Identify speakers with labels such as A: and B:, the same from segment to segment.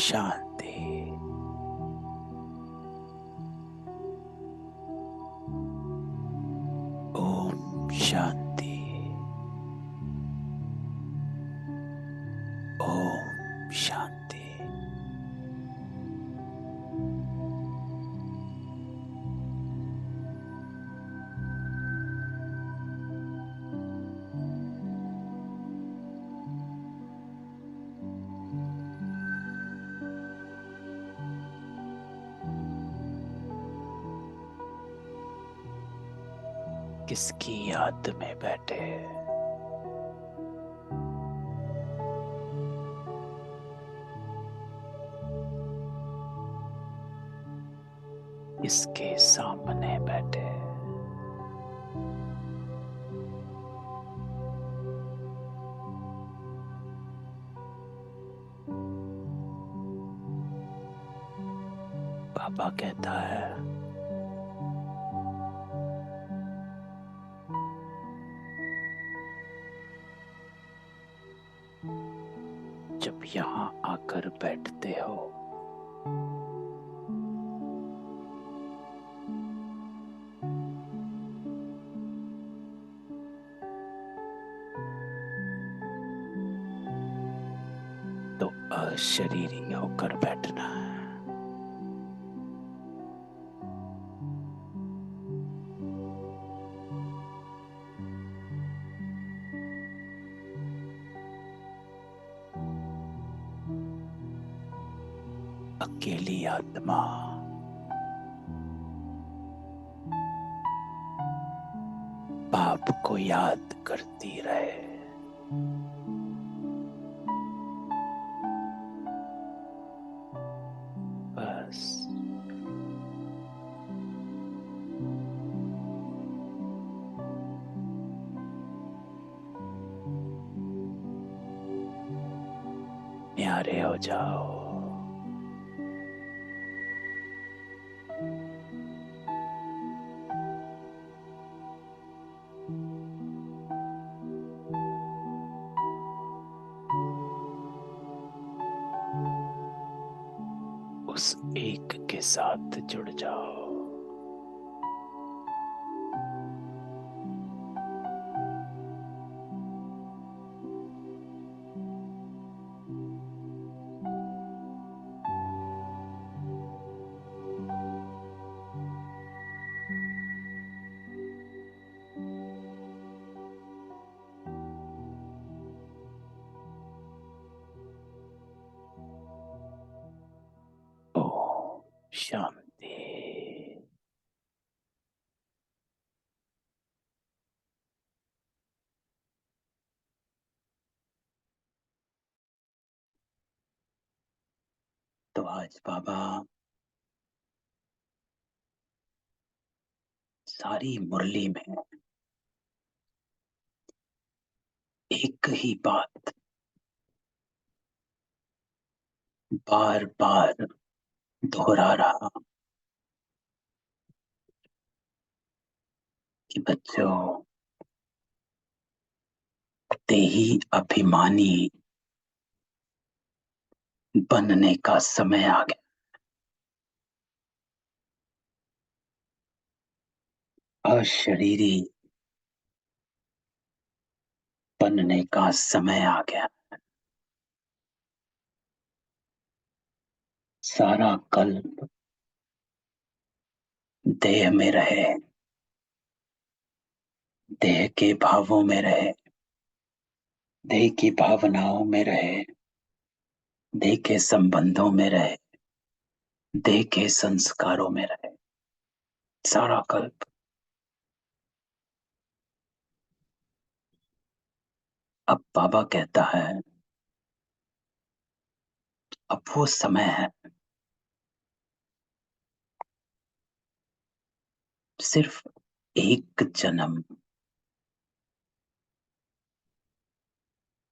A: शांति। ओम शांति। ओम शांति। किसकी याद में बैठे? किसके सामने बैठे? पापा कहता है, जब यहाँ आकर बैठते हो तो अशरीरी होकर बैठना है। अकेली आत्मा बाप को याद करती रहे। बस न्यारे हो जाओ। उस एक के साथ जुड़ जाओ। ओम शांति। तो आज बाबा सारी मुरली में एक ही बात बार बार दोहरा रहा कि बच्चों, देही अभिमानी बनने का समय आ गया। अशरीरी बनने का समय आ गया। सारा कल्प देह में रहे, देह के भावों में रहे, देह की भावनाओं में रहे, देह के संबंधों में रहे, देह के संस्कारों में रहे। सारा कल्प। अब बाबा कहता है, अब वो समय है, सिर्फ एक जन्म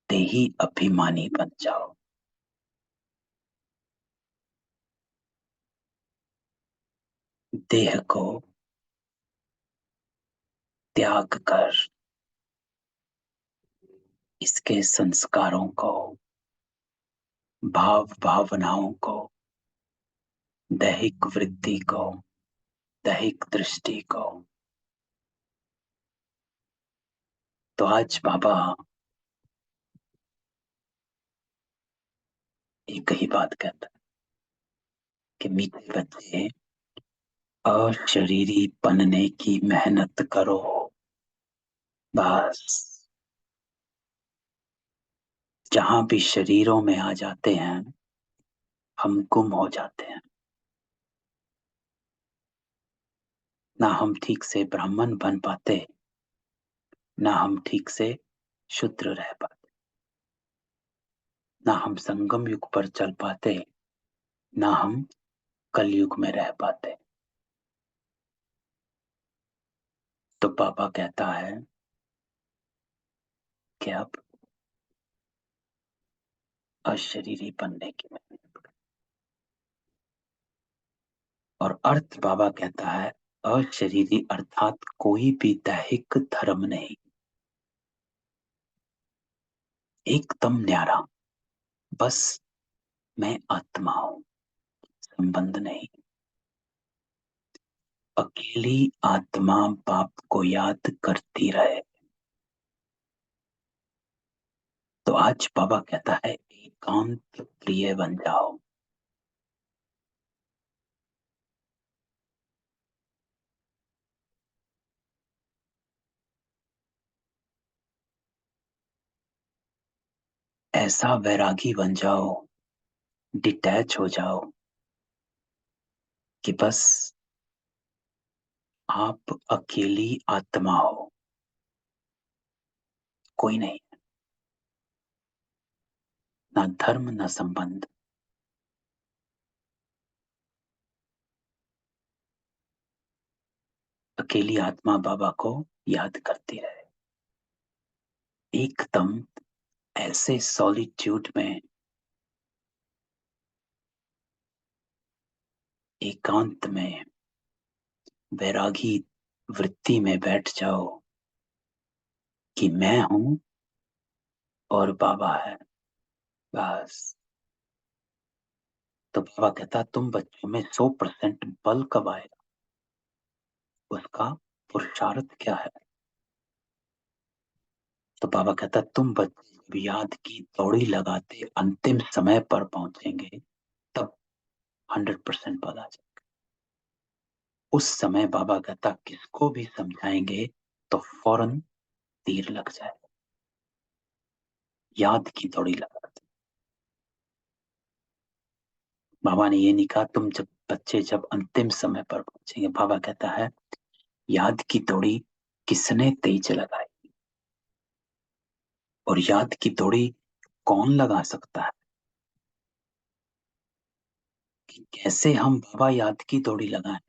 A: देही अभिमानी बन जाओ। देह को त्याग कर इसके संस्कारों को भाव भावनाओं को, दैहिक वृत्ति को, दैहिक दृष्टि को। तो आज बाबा एक ही बात कहता है कि मीठे बच्चे, अशरीरी बनने की मेहनत करो। बस जहां भी शरीरों में आ जाते हैं, हम गुम हो जाते हैं। ना हम ठीक से ब्राह्मण बन पाते, ना हम ठीक से शूद्र रह पाते, ना हम संगम युग पर चल पाते, ना हम कलयुग में रह पाते। तो बाबा कहता है कि अब अशरीरी बनने की मेहनत करो। और अर्थ बाबा कहता है अशरीरी अर्थात कोई भी दैहिक धर्म नहीं, एकदम न्यारा। बस मैं आत्मा हूं, संबंध नहीं। अकेली आत्मा बाप को याद करती रहे। तो आज बाबा कहता है एकांत प्रिय बन जाओ। ऐसा वैरागी बन जाओ, डिटैच हो जाओ कि बस आप अकेली आत्मा हो, कोई नहीं। ना धर्म ना संबंध। अकेली आत्मा बाबा को याद करती रहे। एकदम ऐसे सॉलिट्यूड में, एकांत में, वैरागी वृत्ति में बैठ जाओ कि मैं हूं और बाबा है। बस। तो बाबा कहता तुम बच्चों में 100% बल कब आएगा, उसका पुरुषार्थ क्या है। तो बाबा कहता तुम बच्चे जब याद की दौड़ी लगाते अंतिम समय पर पहुंचेंगे, तब 100% बल आ जाएगा। उस समय बाबा कहता किसको भी समझाएंगे तो फौरन तीर लग जाएगा। याद की दौड़ी लगाते। बाबा ने ये नहीं कहा तुम जब बच्चे जब अंतिम समय पर पहुंचेंगे। बाबा कहता है याद की दौड़ी किसने तेज लगाई, और याद की दौड़ी कौन लगा सकता है, कि कैसे हम बाबा याद की दौड़ी लगाएं।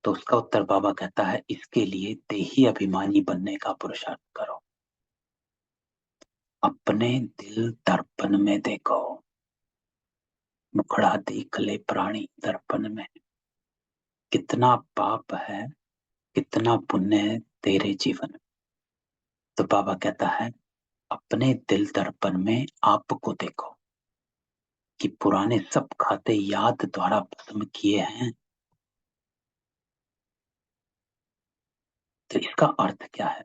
A: तो उसका उत्तर बाबा कहता है इसके लिए देही अभिमानी बनने का पुरुषार्थ करो। अपने दिल दर्पण में देखो। मुखड़ा देख ले प्राणी दर्पण में, कितना पाप है, कितना पुण्य है तेरे जीवन में। तो बाबा कहता है अपने दिल दर्पण में आपको देखो कि पुराने सब खाते याद द्वारा भस्म किए हैं। तो इसका अर्थ क्या है,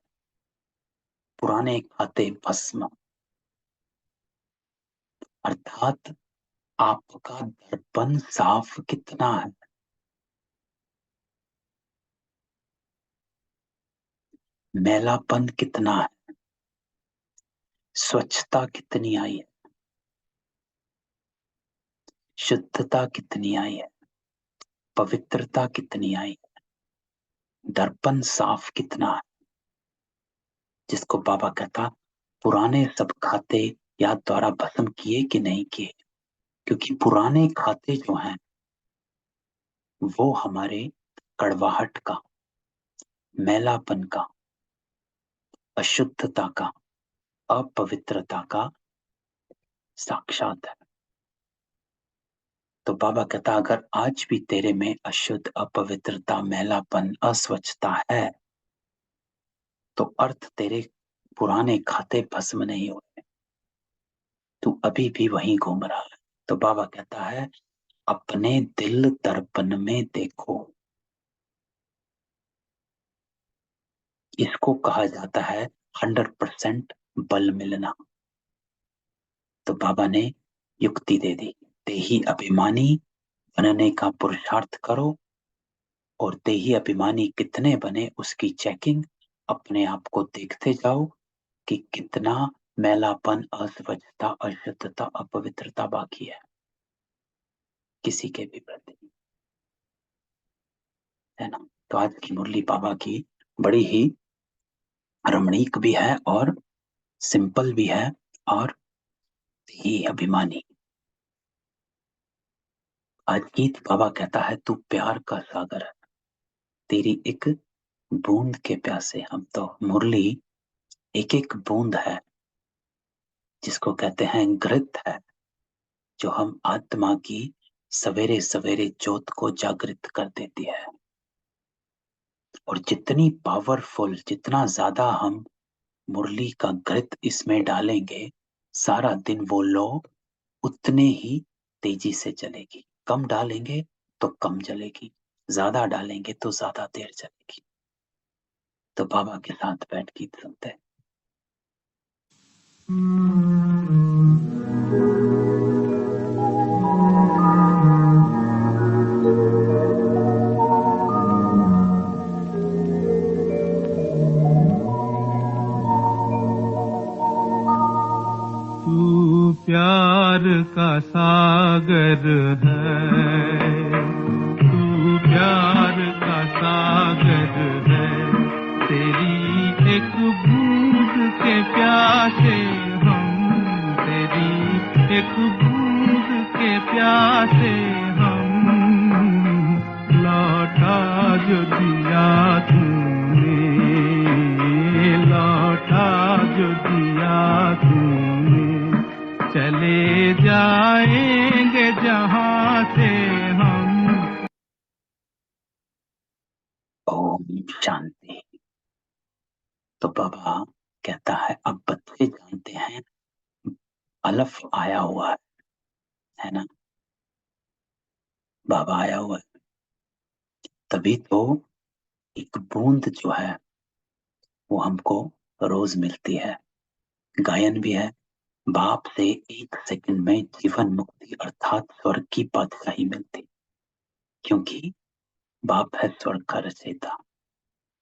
A: पुराने खाते भस्म अर्थात आपका दर्पण साफ कितना है, मैलापन कितना है, स्वच्छता कितनी आई है, शुद्धता कितनी आई है, पवित्रता कितनी आई है, दर्पण साफ कितना है। जिसको बाबा कहता पुराने सब खाते याद द्वारा भस्म किए कि नहीं किए। क्योंकि पुराने खाते जो हैं वो हमारे कड़वाहट का, मैलापन का, अशुद्धता का, अपवित्रता का साक्षात है। तो बाबा कहता अगर आज भी तेरे में अशुद्ध, अपवित्रता, मैलापन, अस्वच्छता है तो अर्थ तेरे पुराने खाते भस्म नहीं हुए। तू अभी भी वहीं घूम रहा है। तो बाबा कहता है अपने दिल दर्पण में देखो, इसको कहा जाता है 100% बल मिलना। तो बाबा ने युक्ति दे दी, देही अभिमानी बनने का पुरुषार्थ करो, और देही अभिमानी कितने बने उसकी चेकिंग अपने आप को देखते जाओ कि कितना मैलापन, अस्वच्छता, अशुद्धता, अपवित्रता बाकी है किसी के भी प्रति, है ना। तो आज की मुरली बाबा की बड़ी ही रमणीक भी है और सिंपल भी है और ही अभिमानी। आज गीत बाबा कहता है तू प्यार का सागर है, तेरी एक बूंद के प्यासे हम। तो मुरली एक एक बूंद है, जिसको कहते हैं घृत है, जो हम आत्मा की सवेरे सवेरे ज्योत को जागृत कर देती है। और जितनी पावरफुल, जितना ज्यादा हम मुरली का घृत इसमें डालेंगे, सारा दिन वो लो उतने ही तेजी से चलेगी। कम डालेंगे तो कम चलेगी, ज्यादा डालेंगे तो ज्यादा देर चलेगी। तो बाबा के साथ बैठ गीत सुनते हैं।
B: तू प्यार का सागर है, तू प्यार का सागर है, तेरी एक बूंद के प्यासे हम, तेरी एक बूंद के प्यासे हम, लौटा जो दिया तूने, लौटा जो दिया तूने, चले जाएंगे जहां से हम।
A: ओम शांति। तो बाबा कहता है अब बच्चे जानते हैं अलफ आया हुआ है ना। बाबा आया हुआ है, तभी तो एक बूंद जो है वो हमको रोज मिलती है। गायन भी है, बाप से 1 सेकंड में जीवन मुक्ति अर्थात स्वर्ग की बादशाही मिलती, क्योंकि बाप है स्वर्ग का रचयिता।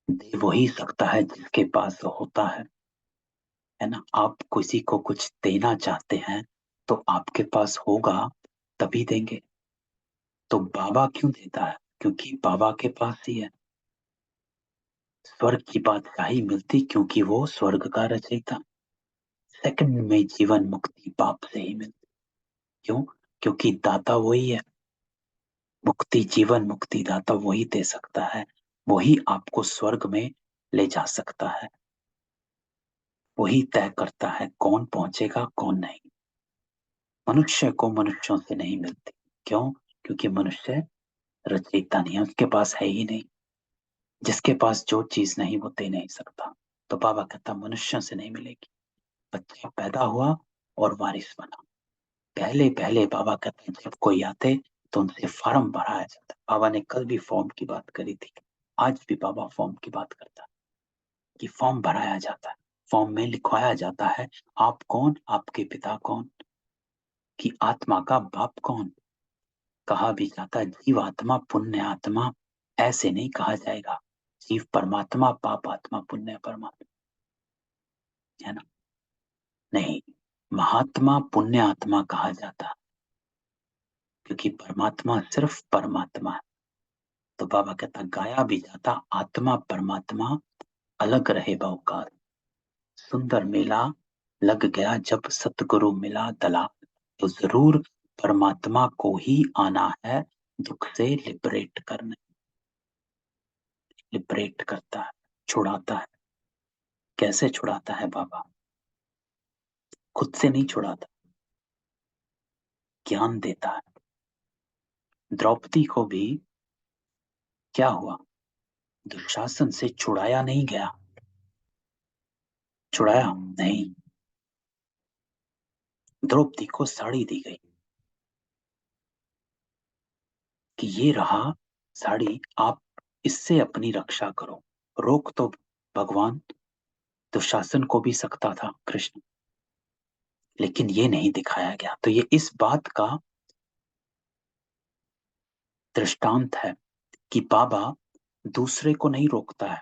A: दे वही सकता है जिसके पास होता है ना। आप किसी को कुछ देना चाहते हैं तो आपके पास होगा तभी देंगे। तो बाबा क्यों देता है? क्योंकि बाबा के पास ही है। स्वर्ग की बादशाही मिलती क्योंकि वो स्वर्ग का रचयिता। सेकंड में जीवन मुक्ति बाप से ही मिलती। क्यों? क्योंकि दाता वही है। मुक्ति, जीवन मुक्ति दाता वही दे सकता है। वही आपको स्वर्ग में ले जा सकता है। वही तय करता है कौन पहुंचेगा कौन नहीं। मनुष्य को मनुष्यों से नहीं मिलती। क्यों? क्योंकि मनुष्य रचयिता नहीं है, उसके पास है ही नहीं। जिसके पास जो चीज नहीं वो दे नहीं सकता। तो बाबा कहता मनुष्यों से नहीं मिलेगी। बच्चा पैदा हुआ और वारिस बना। पहले पहले बाबा कहते हैं जब कोई आते तो उनसे फॉर्म भराया जाता। बाबा ने कल भी फॉर्म की बात करी थी, आज भी बाबा फॉर्म की बात करता है कि फॉर्म भराया जाता है। फॉर्म में लिखवाया जाता है आप कौन, आपके पिता कौन, कि आत्मा का बाप कौन। कहा भी जाता है जीव आत्मा पुण्य आत्मा, ऐसे नहीं कहा जाएगा जीव परमात्मा पाप आत्मा पुण्य परमात्मा, है ना। नहीं, महात्मा पुण्य आत्मा कहा जाता है, क्योंकि परमात्मा सिर्फ परमात्मा है। तो बाबा कहता गाया भी जाता आत्मा परमात्मा अलग रहे बहुकार, सुंदर मेला लग गया जब सतगुरु मिला दलाल। तो जरूर परमात्मा को ही आना है दुख से लिबरेट करने। लिबरेट करता है, छुड़ाता है। कैसे छुड़ाता है बाबा? खुद से नहीं छुड़ाता, ज्ञान देता है। द्रौपदी को भी क्या हुआ? दुशासन से छुड़ाया नहीं गया। छुड़ाया नहीं, द्रौपदी को साड़ी दी गई कि ये रहा साड़ी, आप इससे अपनी रक्षा करो। रोक तो भगवान दुशासन को भी सकता था कृष्ण, लेकिन ये नहीं दिखाया गया। तो ये इस बात का दृष्टांत है कि बाबा दूसरे को नहीं रोकता है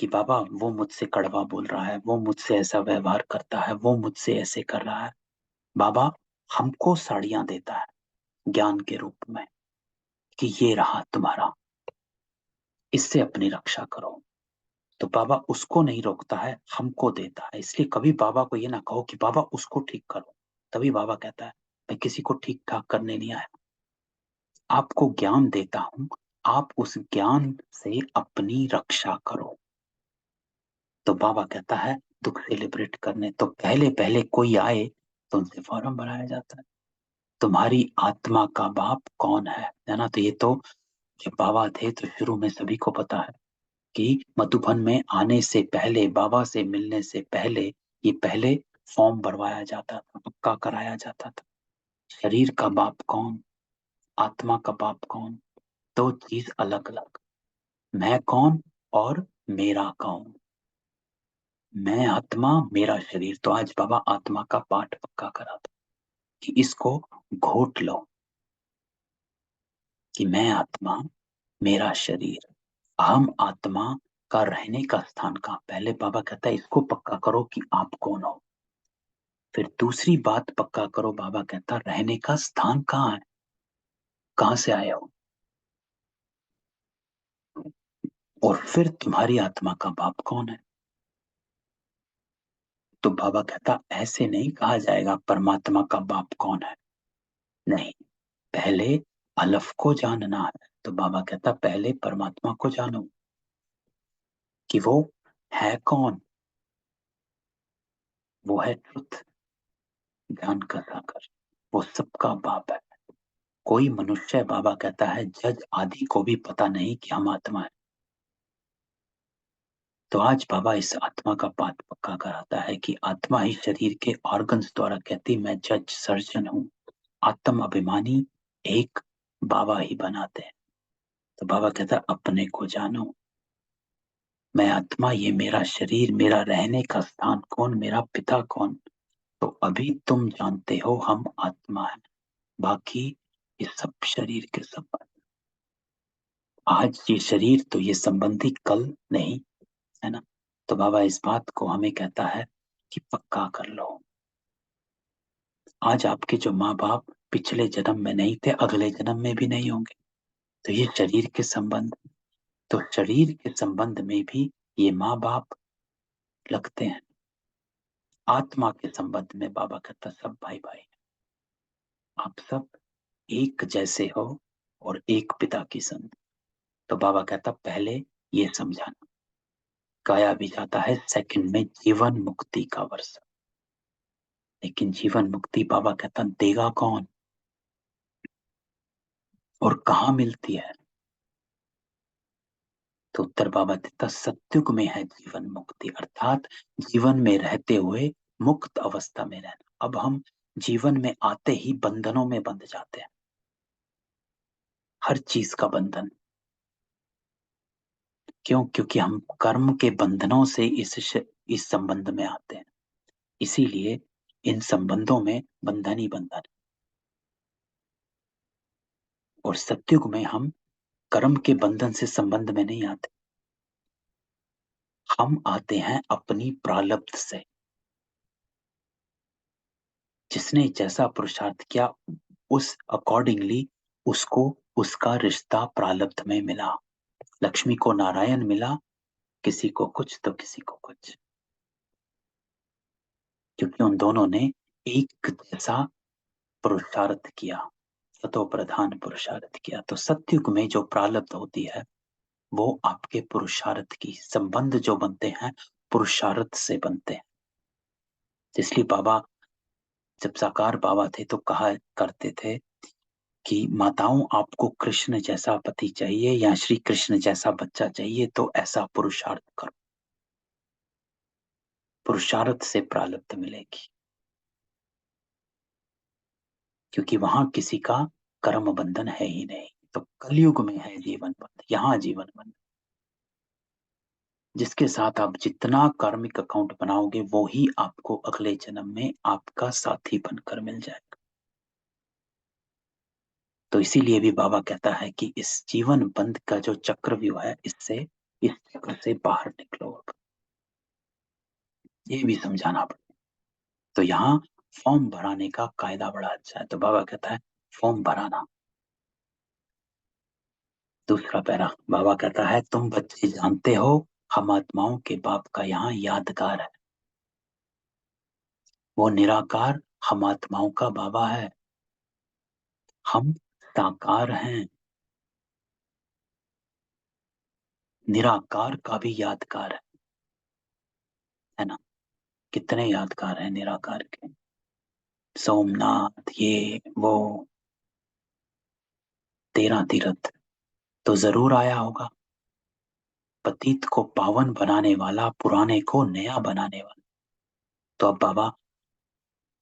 A: कि बाबा वो मुझसे कड़वा बोल रहा है, वो मुझसे ऐसा व्यवहार करता है, वो मुझसे ऐसे कर रहा है। बाबा हमको साड़ियां देता है ज्ञान के रूप में कि ये रहा तुम्हारा, इससे अपनी रक्षा करो। तो बाबा उसको नहीं रोकता है, हमको देता है। इसलिए कभी बाबा को ये ना कहो कि बाबा उसको ठीक करो। तभी बाबा कहता है मैं किसी को ठीक ठाक करने नहीं आया, आपको ज्ञान देता हूं, आप उस ज्ञान से अपनी रक्षा करो। तो बाबा कहता है दुख सेलिब्रेट करने तो पहले पहले कोई आए तो उनसे फॉर्म भराया जाता है, तुम्हारी आत्मा का बाप कौन है ना। तो ये तो जब बाबा थे तो शुरू में सभी को पता है कि मधुबन में आने से पहले, बाबा से मिलने से पहले, ये पहले फॉर्म भरवाया जाता था, पक्का कराया जाता था। शरीर का बाप कौन, आत्मा का बाप कौन, दो चीज अलग अलग। मैं कौन और मेरा कौन। मैं आत्मा, मेरा शरीर। तो आज बाबा आत्मा का पाठ पक्का कराता कि इसको घोट लो कि मैं आत्मा, मेरा शरीर, अहम आत्मा का रहने का स्थान कहाँ। पहले बाबा कहता है इसको पक्का करो कि आप कौन हो, फिर दूसरी बात पक्का करो, बाबा कहता रहने का स्थान कहाँ है, कहाँ से आए हो, और फिर तुम्हारी आत्मा का बाप कौन है। तो बाबा कहता ऐसे नहीं कहा जाएगा परमात्मा का बाप कौन है, नहीं, पहले अलफ को जानना है। तो बाबा कहता पहले परमात्मा को जानो कि वो है कौन। वो है ट्रुथ, ज्ञान का सागर, वो सबका बाप है। कोई मनुष्य, बाबा कहता है जज आदि को भी पता नहीं कि हम आत्मा है। तो आज बाबा इस आत्मा का बात पक्का कराता है कि आत्मा ही शरीर के ऑर्गन्स द्वारा कहती मैं जज सर्जन हूं। आत्म अभिमानी एक बाबा ही बनाते हैं। तो बाबा कहता है अपने को जानो, मैं आत्मा, ये मेरा शरीर, मेरा रहने का स्थान कौन, मेरा पिता कौन। तो अभी तुम जानते हो हम आत्मा है, बाकी ये सब शरीर के संबंध। आज ये शरीर तो ये संबंधी, कल नहीं, है ना। तो बाबा इस बात को हमें कहता है कि पक्का कर लो। आज आपके जो माँ बाप पिछले जन्म में नहीं थे, अगले जन्म में भी नहीं होंगे। तो ये शरीर के संबंध, तो शरीर के संबंध में भी ये माँ बाप लगते हैं। आत्मा के संबंध में बाबा कहता सब भाई भाई, आप सब एक जैसे हो और एक पिता की संत। तो बाबा कहता पहले ये समझाना। गाया भी जाता है सेकंड में जीवन मुक्ति का वर्ष, लेकिन जीवन मुक्ति बाबा कहता देगा कौन और कहाँ मिलती है। तो उत्तर बाबा देता सत्युग में है जीवन मुक्ति, अर्थात जीवन में रहते हुए मुक्त अवस्था में रहना। अब हम जीवन में आते ही बंधनों में बंध जाते हैं, हर चीज का बंधन। क्यों? क्योंकि हम कर्म के बंधनों से इस संबंध में आते हैं, इसीलिए इन संबंधों में बंधन ही बंधन। और सत्युग में हम कर्म के बंधन से संबंध में नहीं आते, हम आते हैं अपनी प्रारब्ध से। जिसने जैसा पुरुषार्थ किया उस अकॉर्डिंगली उसको उसका रिश्ता प्रारब्ध में मिला। लक्ष्मी को नारायण मिला, किसी को कुछ तो किसी को कुछ, क्योंकि उन दोनों ने एक जैसा पुरुषार्थ किया, सतो प्रधान पुरुषार्थ किया। तो सत्युग में जो प्रारब्ध होती है वो आपके पुरुषार्थ की, संबंध जो बनते हैं पुरुषार्थ से बनते हैं। इसलिए बाबा जब साकार बाबा थे तो कहा करते थे कि माताओं आपको कृष्ण जैसा पति चाहिए या श्री कृष्ण जैसा बच्चा चाहिए तो ऐसा पुरुषार्थ करो, पुरुषार्थ से प्रारब्ध मिलेगी। क्योंकि वहां किसी का कर्म बंधन है ही नहीं। तो कलयुग में है जीवन बंधन, यहाँ जीवन बंधन, जिसके साथ आप जितना कार्मिक अकाउंट बनाओगे वो ही आपको अगले जन्म में आपका साथी बनकर मिल जाएगा। तो इसीलिए भी बाबा कहता है कि इस जीवन बंध का जो चक्रव्यूह है, इस चक्र से बाहर निकलो। अब ये भी समझाना पड़ेगा। तो यहाँ फॉर्म भराने का कायदा बड़ा अच्छा है। तो बाबा कहता है फॉर्म भराना। दूसरा पैरा बाबा कहता है तुम बच्चे जानते हो हम आत्माओं के बाप का यहाँ यादगार है। वो निराकार हम आत्माओं का बाबा है। हम साकार हैं। निराकार का भी यादगार है ना। कितने यादगार हैं निराकार के, सोमनाथ, ये वो 13 तीर्थ तो जरूर आया होगा। पतित को पावन बनाने वाला, पुराने को नया बनाने वाला। तो अब बाबा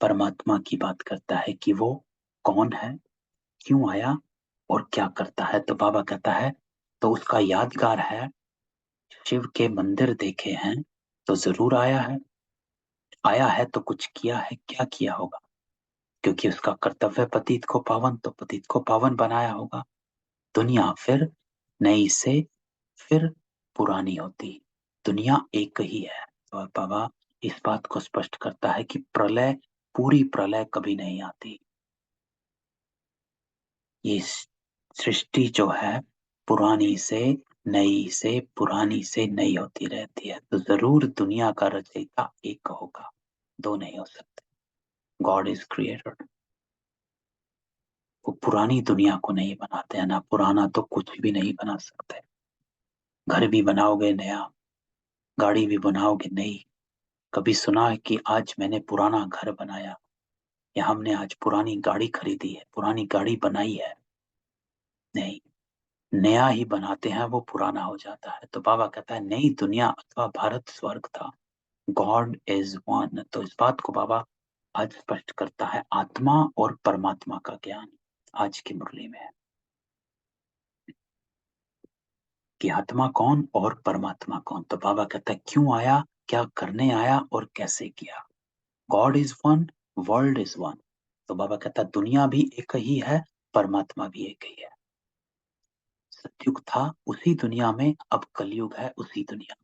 A: परमात्मा की बात करता है कि वो कौन है, क्यों आया और क्या करता है। तो बाबा कहता है तो उसका यादगार है, शिव के मंदिर देखे हैं तो जरूर आया है। आया है तो कुछ किया है, क्या किया होगा, क्योंकि उसका कर्तव्य पतित को पावन, तो पतित को पावन बनाया होगा। दुनिया फिर नई से फिर पुरानी होती, दुनिया एक ही है। तो बाबा इस बात को स्पष्ट करता है कि प्रलय, पूरी प्रलय कभी नहीं आती। ये सृष्टि जो है पुरानी से पुरानी से नई होती रहती है। तो जरूर दुनिया का रचयिता एक होगा, दो नहीं हो सकते। God is creator. वो पुरानी दुनिया को नहीं बनाते हैं ना, पुराना तो कुछ भी नहीं बना सकते। घर भी बनाओगे नया, गाड़ी भी बनाओगे नई। कभी सुना है कि आज मैंने पुराना घर बनाया या हमने आज पुरानी गाड़ी खरीदी है, पुरानी गाड़ी बनाई है? नहीं, नया ही बनाते हैं, वो पुराना हो जाता है। तो बाबा कहता है नई दुनिया अथवा भारत स्वर्ग था, गॉड इज वन। तो इस बात को बाबा आज स्पष्ट करता है, आत्मा और परमात्मा का ज्ञान आज की मुरली में है कि आत्मा कौन और परमात्मा कौन। तो बाबा कहता है क्यों आया, क्या करने आया और कैसे किया। God is one, world is one. तो बाबा कहता है दुनिया भी एक ही है, परमात्मा भी एक ही है। सतयुग था उसी दुनिया में, अब कलयुग है उसी दुनिया।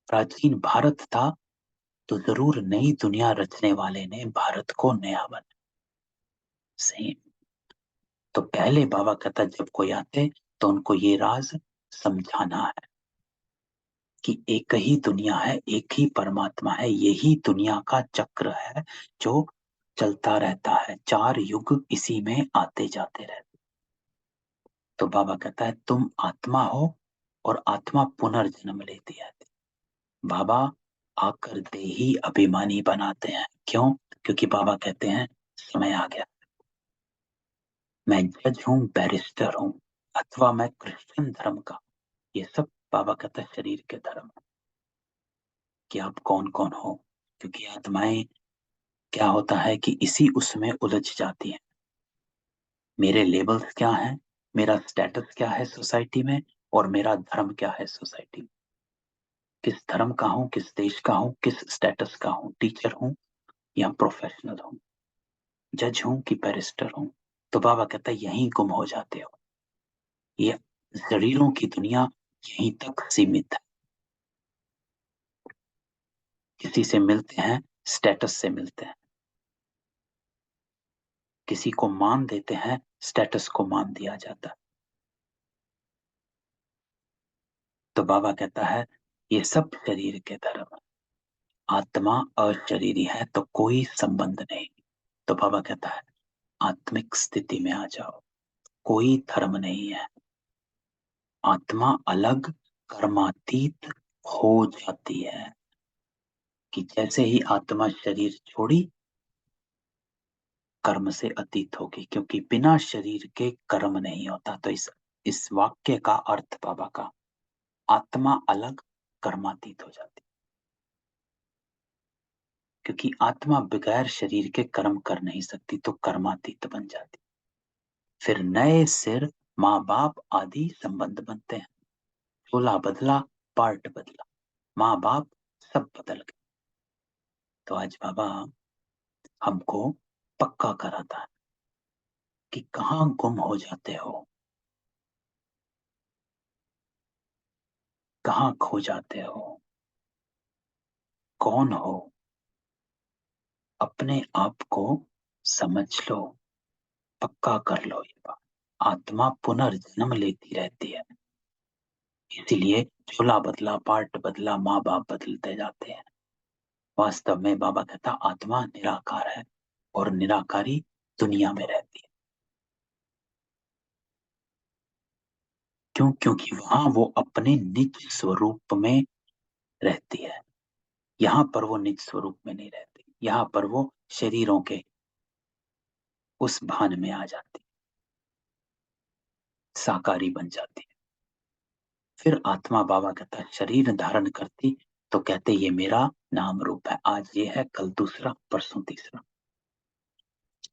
A: प्राचीन भारत था तो जरूर नई दुनिया रचने वाले ने भारत को नया बना। सही। तो पहले बाबा कहता जब कोई आते तो उनको ये राज समझाना है कि एक ही दुनिया है, एक ही परमात्मा है, यही दुनिया का चक्र है जो चलता रहता है। 4 युग इसी में आते जाते रहते। तो बाबा कहता है तुम आत्मा हो और आत्मा पुनर्जन्म लेती है। बाबा आकर देही अभिमानी बनाते हैं। क्यों? क्योंकि बाबा कहते हैं समय आ गया, मैं जज हूं, बैरिस्टर हूं, अथवा मैं क्रिश्चियन धर्म का। ये सब बाबा कहता है शरीर के धर्म, कि आप कौन कौन हो। क्योंकि आत्माएं क्या होता है कि इसी उसमें उलझ जाती हैं। मेरे लेबल्स क्या हैं, मेरा स्टेटस क्या है सोसाइटी में, और मेरा धर्म क्या है सोसाइटी में। किस धर्म का हूँ, किस देश का हूँ, किस स्टेटस का हूँ, टीचर हूँ या प्रोफेशनल हूँ, जज हूँ कि बैरिस्टर हूँ। तो बाबा कहता है यहीं गुम हो जाते हो। ये शरीरों की दुनिया यहीं तक सीमित है। किसी से मिलते हैं, स्टेटस से मिलते हैं, किसी को मान देते हैं, स्टेटस को मान दिया जाता है। तो बाबा कहता है ये सब शरीर के धर्म है। आत्मा अशरीरी है तो कोई संबंध नहीं। तो बाबा कहता है आत्मिक स्थिति में आ जाओ, कोई धर्म नहीं है। आत्मा अलग, कर्मातीत हो जाती है। कि जैसे ही आत्मा शरीर छोड़ी, कर्म से अतीत होगी, क्योंकि बिना शरीर के कर्म नहीं होता। तो इस वाक्य का अर्थ बाबा का, आत्मा अलग, कर्मातीत हो जाती, क्योंकि आत्मा बगैर शरीर के कर्म कर नहीं सकती, तो कर्मातीत बन जाती। फिर नए सिर माँ बाप आदि संबंध बनते हैं। चोला बदला, पार्ट बदला, माँ बाप सब बदल गए। तो आज बाबा हमको पक्का कराता है कि कहाँ गुम हो जाते हो, कहाँ खो जाते हो, कौन हो, अपने आप को समझ लो, पक्का कर लो। ये बात, आत्मा पुनर्जन्म लेती रहती है, इसीलिए चोला बदला, पार्ट बदला, माँ बाप बदलते जाते हैं। वास्तव में बाबा कहता आत्मा निराकार है और निराकारी दुनिया में रहती है। क्यों? क्योंकि वहां वो अपने निज स्वरूप में रहती है। यहाँ पर वो निज स्वरूप में नहीं रहती, यहाँ पर वो शरीरों के उस भान में आ जाती, साकारी बन जाती है। फिर आत्मा बाबा कहता शरीर धारण करती, तो कहते ये मेरा नाम रूप है, आज ये है, कल दूसरा, परसों तीसरा।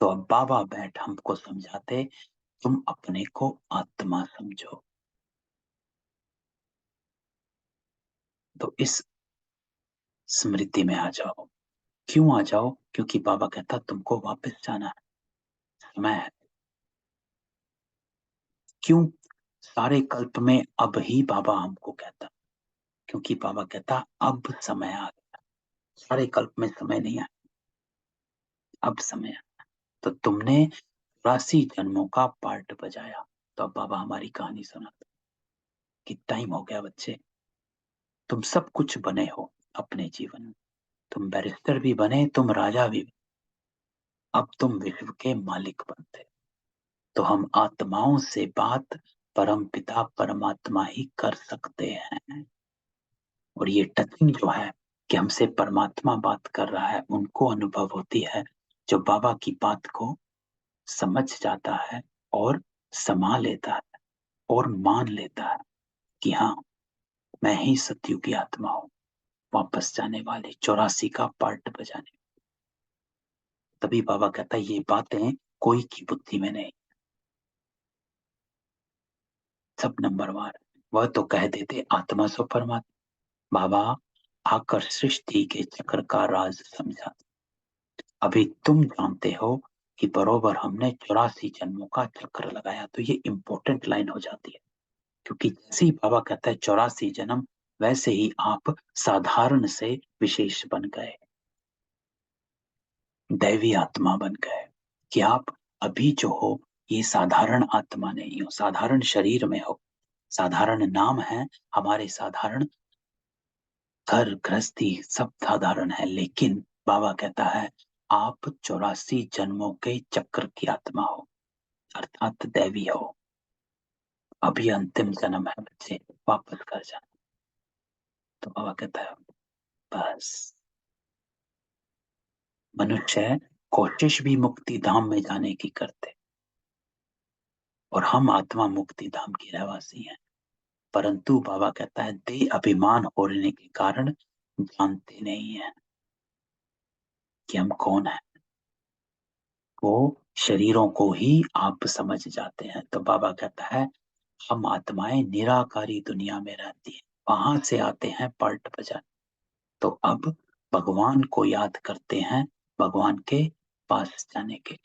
A: तो अब बाबा बैठ हमको समझाते तुम अपने को आत्मा समझो। तो इस स्मृति में आ जाओ। क्यों आ जाओ? क्योंकि बाबा कहता तुमको वापस जाना है, समय है। क्यों? सारे कल्प में अब ही बाबा हमको कहता, क्योंकि बाबा कहता अब समय आ गया। सारे कल्प में समय नहीं आया, अब समय आया। तो तुमने 84 जन्मों का पार्ट बजाया, तो अब बाबा हमारी कहानी सुनाते कि टाइम हो गया बच्चे, तुम सब कुछ बने हो अपने जीवन में। तुम बैरिस्टर भी बने, तुम राजा भी, अब तुम विश्व के मालिक बनते। तो हम आत्माओं से बात परम पिता परमात्मा ही कर सकते हैं। और ये टचिंग जो है कि हमसे परमात्मा बात कर रहा है, उनको अनुभव होती है जो बाबा की बात को समझ जाता है और समा लेता है और मान लेता है कि हाँ, मैं ही सतयुग की आत्मा हूं, वापस जाने वाली 84 का पार्ट बजाने। तभी बाबा कहता है ये बातें कोई की बुद्धि में नहीं, सब नंबरवार। वह तो कह देते आत्मा सो परमात्मा। बाबा आकर सृष्टि के चक्र का राज समझा। अभी तुम जानते हो कि बरोबर हमने 84 जन्मों का चक्र लगाया। तो ये इंपॉर्टेंट लाइन हो जाती है, क्योंकि जैसे ही बाबा कहता है 84 जन्म, वैसे ही आप साधारण से विशेष बन गए, दैवी आत्मा बन गए। कि आप अभी जो हो ये साधारण आत्मा नहीं हो, साधारण शरीर में हो, साधारण नाम है हमारे, साधारण घर गृहस्थी सब साधारण है, लेकिन बाबा कहता है आप 84 जन्मों के चक्र की आत्मा हो, अर्थात दैवी हो। अभी अंतिम जन्म है बच्चे, वापस कर जाना। तो बाबा कहता है बस, मनुष्य कोशिश भी मुक्ति धाम में जाने की करते, और हम आत्मा मुक्ति धाम की रहवासी हैं। परंतु बाबा कहता है दे अभिमान होने के कारण जानते नहीं है कि हम कौन है। वो शरीरों को ही आप समझ जाते हैं। तो बाबा कहता है हम आत्माएं निराकारी दुनिया में रहती हैं, वहां से आते हैं पार्ट बजाने। तो अब भगवान को याद करते हैं भगवान के पास जाने के लिए।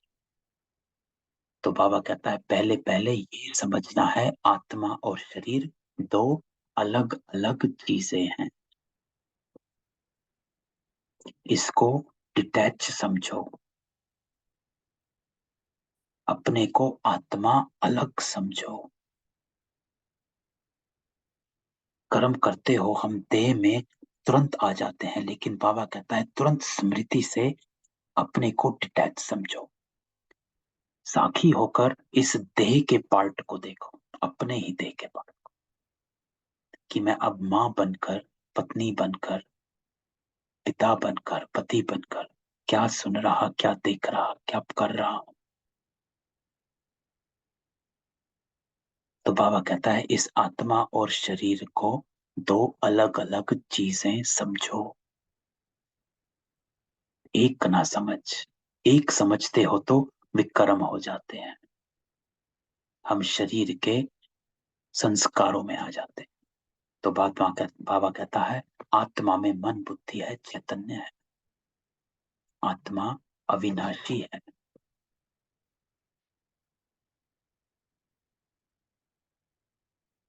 A: तो बाबा कहता है पहले पहले ये समझना है आत्मा और शरीर दो अलग अलग चीजें हैं, इसको डिटैच समझो। अपने को आत्मा अलग समझो। कर्म करते हो हम देह में तुरंत आ जाते हैं, लेकिन बाबा कहता है तुरंत स्मृति से अपने को डिटैच समझो। साखी होकर इस देह के पार्ट को देखो, अपने ही देह के पार्ट, कि मैं अब माँ बनकर, पत्नी बनकर, पिता बनकर, पति बनकर क्या सुन रहा, क्या देख रहा, क्या कर रहा हूं। तो बाबा कहता है इस आत्मा और शरीर को दो अलग अलग चीजें समझो। एक ना समझ, एक समझते हो तो विकर्म हो जाते हैं, हम शरीर के संस्कारों में आ जाते हैं। तो बाबा कहता है आत्मा में मन बुद्धि है, चैतन्य है, आत्मा अविनाशी है।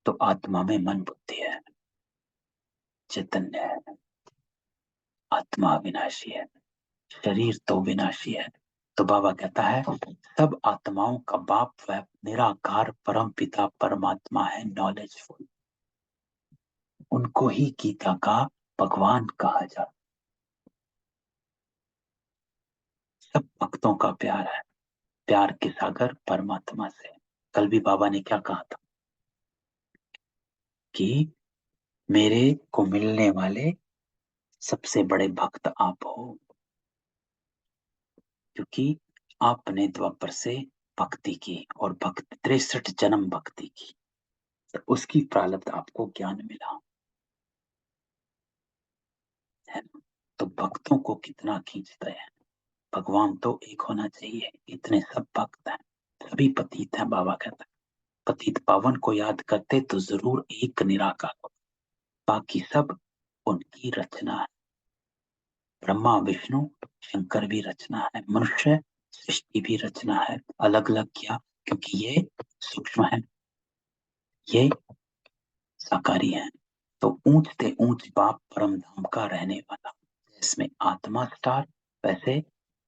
A: तो आत्मा में मन बुद्धि है, चैतन्य है, आत्मा अविनाशी है, शरीर तो विनाशी है। तो बाबा कहता है सब आत्माओं का बाप वह निराकार परम पिता परमात्मा है, नॉलेजफुल। उनको ही गीता का भगवान कहा जाता है। सब भक्तों का प्यार है, प्यार के सागर परमात्मा से। कल भी बाबा ने क्या कहा था कि मेरे को मिलने वाले सबसे बड़े भक्त आप हो, क्योंकि आपने द्वापर से भक्ति की और भक्त 63 जन्म भक्ति की, तो उसकी प्रारब्ध आपको ज्ञान मिला है ना। तो भक्तों को कितना खींचते हैं, भगवान तो एक होना चाहिए, इतने सब भक्त हैं, सभी पतित हैं। बाबा कहता है पतित पावन को याद करते तो जरूर एक निराकार हो, बाकी सब उनकी रचना है। ब्रह्मा विष्णु शंकर भी रचना है, मनुष्य सृष्टि भी रचना है। अलग अलग किया क्योंकि ये सूक्ष्म है, ये साकारी है। तो ऊंच से ऊंच बाप परम धाम का रहने वाला, जिसमें आत्मा स्टार, वैसे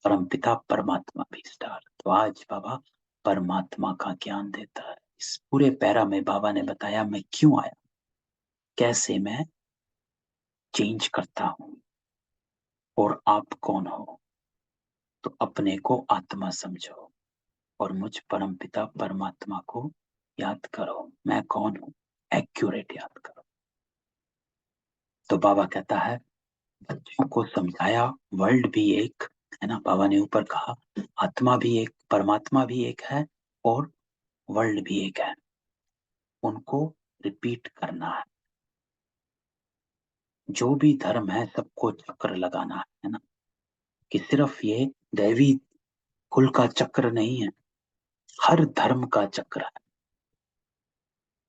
A: परमपिता परमात्मा भी स्टार। तो आज बाबा परमात्मा का ज्ञान देता है। इस पूरे पैरा में बाबा ने बताया मैं क्यों आया, कैसे मैं चेंज करता हूं, और आप कौन हो। तो अपने को आत्मा समझो और मुझ परमपिता परमात्मा को याद करो, मैं कौन हूं, एक्यूरेट याद करो। तो बाबा कहता है बच्चों को समझाया वर्ल्ड भी एक है ना। बाबा ने ऊपर कहा आत्मा भी एक, परमात्मा भी एक है, और वर्ल्ड भी एक है। उनको रिपीट करना है। जो भी धर्म है सबको चक्र लगाना है ना, कि सिर्फ ये दैवी कुल का चक्र नहीं है, हर धर्म का चक्र है।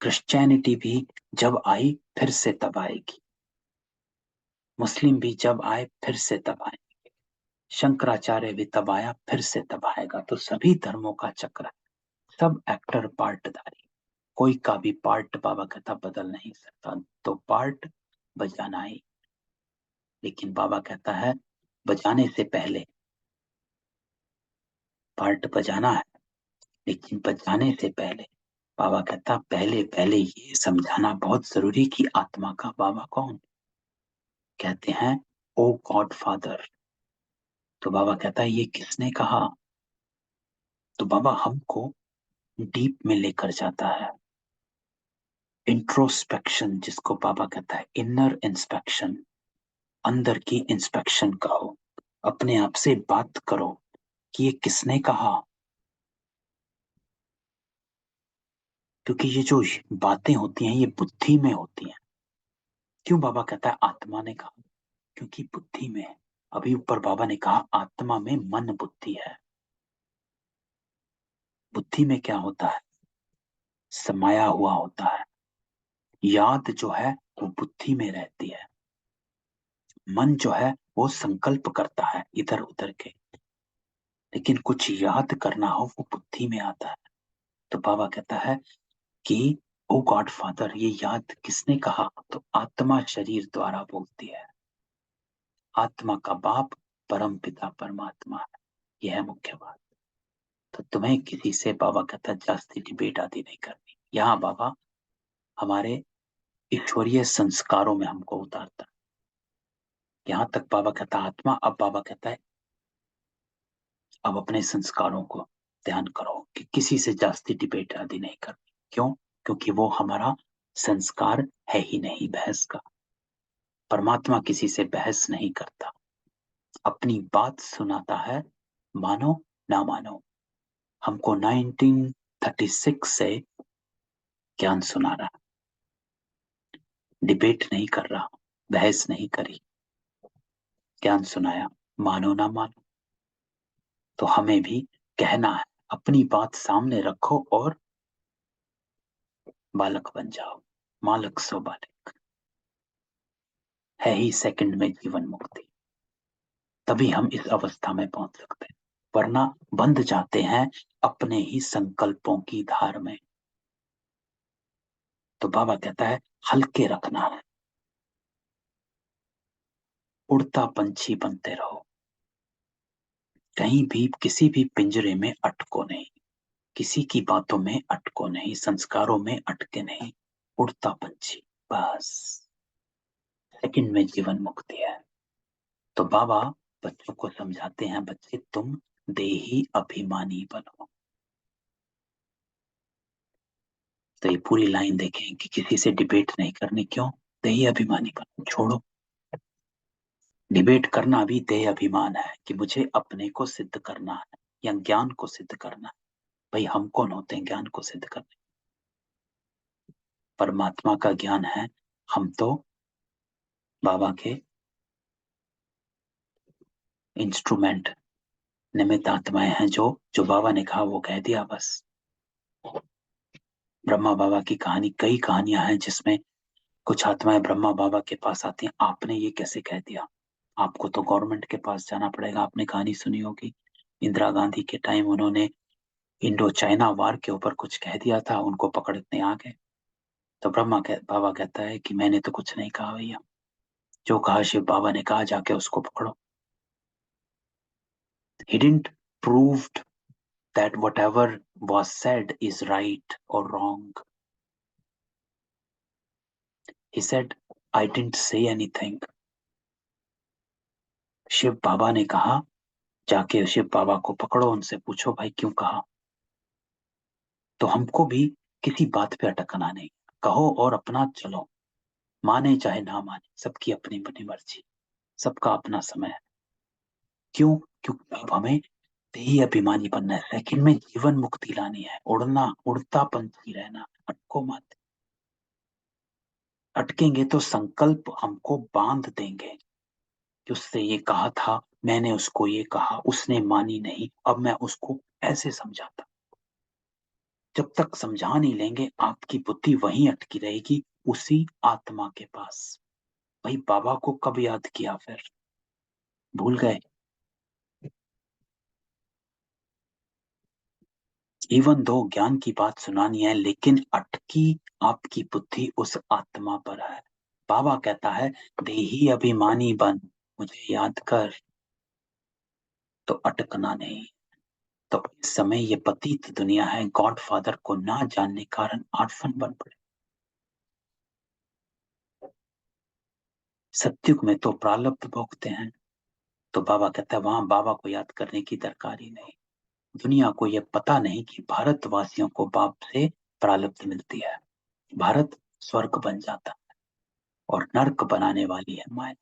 A: क्रिश्चियनिटी भी जब आई फिर से तब आएगी, मुस्लिम भी जब आए फिर से तब आएंगे, शंकराचार्य भी तब आया फिर से तब आएगा। तो सभी धर्मों का चक्र है, सब एक्टर पार्टधारी, कोई का भी पार्ट बाबा कहता बदल नहीं सकता। तो पार्ट बजाना ही, लेकिन बाबा कहता है बजाने से पहले, पार्ट बजाना है लेकिन बजाने से पहले बाबा कहता पहले पहले ये समझाना बहुत जरूरी कि आत्मा का बाबा कौन। कहते हैं ओ गॉड फादर। तो बाबा कहता है ये किसने कहा। तो बाबा हमको डीप में लेकर जाता है, इंट्रोस्पेक्शन जिसको बाबा कहता है, इनर इंस्पेक्शन, अंदर की इंस्पेक्शन कहो, अपने आप से बात करो कि ये किसने कहा। क्योंकि ये जो बातें होती हैं ये बुद्धि में होती हैं। क्यों बाबा कहता है आत्मा ने कहा, क्योंकि बुद्धि में है। अभी ऊपर बाबा ने कहा आत्मा में मन बुद्धि है। बुद्धि में क्या होता है, समाया हुआ होता है। याद जो है वो बुद्धि में रहती है, मन जो है वो संकल्प करता है इधर उधर के, लेकिन कुछ याद करना हो वो बुद्धि में आता है। तो बाबा कहता है कि ओ गॉड फादर ये याद किसने कहा। तो आत्मा शरीर द्वारा बोलती है, आत्मा का बाप परम पिता परमात्मा है। यह है मुख्य बात। तो तुम्हें किसी से बाबा कहता जास्ती डिबेट आदि नहीं करनी। यहाँ बाबा हमारे ईश्वरीय संस्कारों में हमको उतारता है। यहाँ तक बाबा कहता आत्मा, अब बाबा कहता है अब अपने संस्कारों को ध्यान करो कि किसी से जास्ती डिबेट आदि नहीं करनी। क्यों, क्योंकि वो हमारा संस्कार है ही नहीं बहस का। परमात्मा किसी से बहस नहीं करता, अपनी बात सुनाता है, मानो ना मानो। हमको 1936 से ज्ञान सुना रहा, डिबेट नहीं कर रहा, बहस नहीं करी, ज्ञान सुनाया। मानो ना मानो, तो हमें भी कहना है, अपनी बात सामने रखो और बालक बन जाओ। मालक सो बालक, है ही सेकंड में जीवन मुक्ति। तभी हम इस अवस्था में पहुंच सकते हैं, वरना बंध जाते हैं अपने ही संकल्पों की धार में। तो बाबा कहता है हल्के रखना है, उड़ता पंछी बनते रहो, कहीं भी किसी भी पिंजरे में अटको नहीं, किसी की बातों में अटको नहीं, संस्कारों में अटके नहीं, उड़ता पंछी, बस सेकंड में जीवन मुक्ति है। तो बाबा बच्चों को समझाते हैं, बच्चे तुम देही अभिमानी बनो। तो ये पूरी लाइन देखें कि किसी से डिबेट नहीं करनी, क्यों? देही अभिमानी बनो, छोड़ो डिबेट करना। भी देह अभिमान है कि मुझे अपने को सिद्ध करना है या ज्ञान को सिद्ध करना है। भाई हम कौन होते हैं ज्ञान को सिद्ध करने? परमात्मा का ज्ञान है, हम तो बाबा के इंस्ट्रूमेंट, निमित्त आत्माएं हैं। जो जो बाबा ने कहा वो कह दिया बस। ब्रह्मा बाबा की कहानी, कई कहानियां हैं जिसमें कुछ आत्माएं ब्रह्मा बाबा के पास आती हैं, आपने ये कैसे कह दिया, आपको तो गवर्नमेंट के पास जाना पड़ेगा। आपने कहानी सुनी होगी, इंदिरा गांधी के टाइम उन्होंने इंडो चाइना वार के ऊपर कुछ कह दिया था, उनको पकड़ने आ गए। तो बाबा कहता है कि मैंने तो कुछ नहीं कहा भैया, जो कहा शिव बाबा ने कहा, जाके उसको पकड़ो। He didn't prove that whatever was said is right or wrong. He said, I didn't say anything. Shiv बाबा ने कहा, जाके शिव बाबा को पकड़ो, उनसे पूछो भाई क्यों कहा। तो हमको भी किसी बात पे अटकना नहीं, कहो और अपना चलो, माने चाहे ना माने, सबकी अपनी अपनी मर्जी, सबका अपना समय है। क्यों? क्योंकि अब हमें देही अभिमानी बनना है, सेकंड में जीवन मुक्ति लानी है, उड़ना, उड़ता पंछी रहना, अटको मत। अटकेंगे तो संकल्प हमको बांध देंगे कि उससे ये कहा था, मैंने उसको ये कहा, उसने मानी नहीं, अब मैं उसको ऐसे समझाता। जब तक समझा नहीं लेंगे, आपकी बुद्धि वहीं अटकी रहेगी, उसी आत्मा के पास। भाई बाबा को कब याद किया, फिर भूल गए? इवन दो ज्ञान की बात सुनानी है, लेकिन अटकी आपकी बुद्धि उस आत्मा पर है। बाबा कहता है देही अभिमानी बन, मुझे याद कर, तो अटकना नहीं। तो इस समय ये पतित दुनिया है, गॉड फादर को ना जानने कारण आर्फन बन पड़े। सत्युग में तो प्रारब्ध भोगते हैं। तो बाबा कहता है वहां बाबा को याद करने की दरकार ही नहीं। दुनिया को यह पता नहीं कि भारतवासियों को बाप से प्रारब्ध मिलती है, भारत स्वर्ग बन जाता और नर्क बनाने वाली है माया।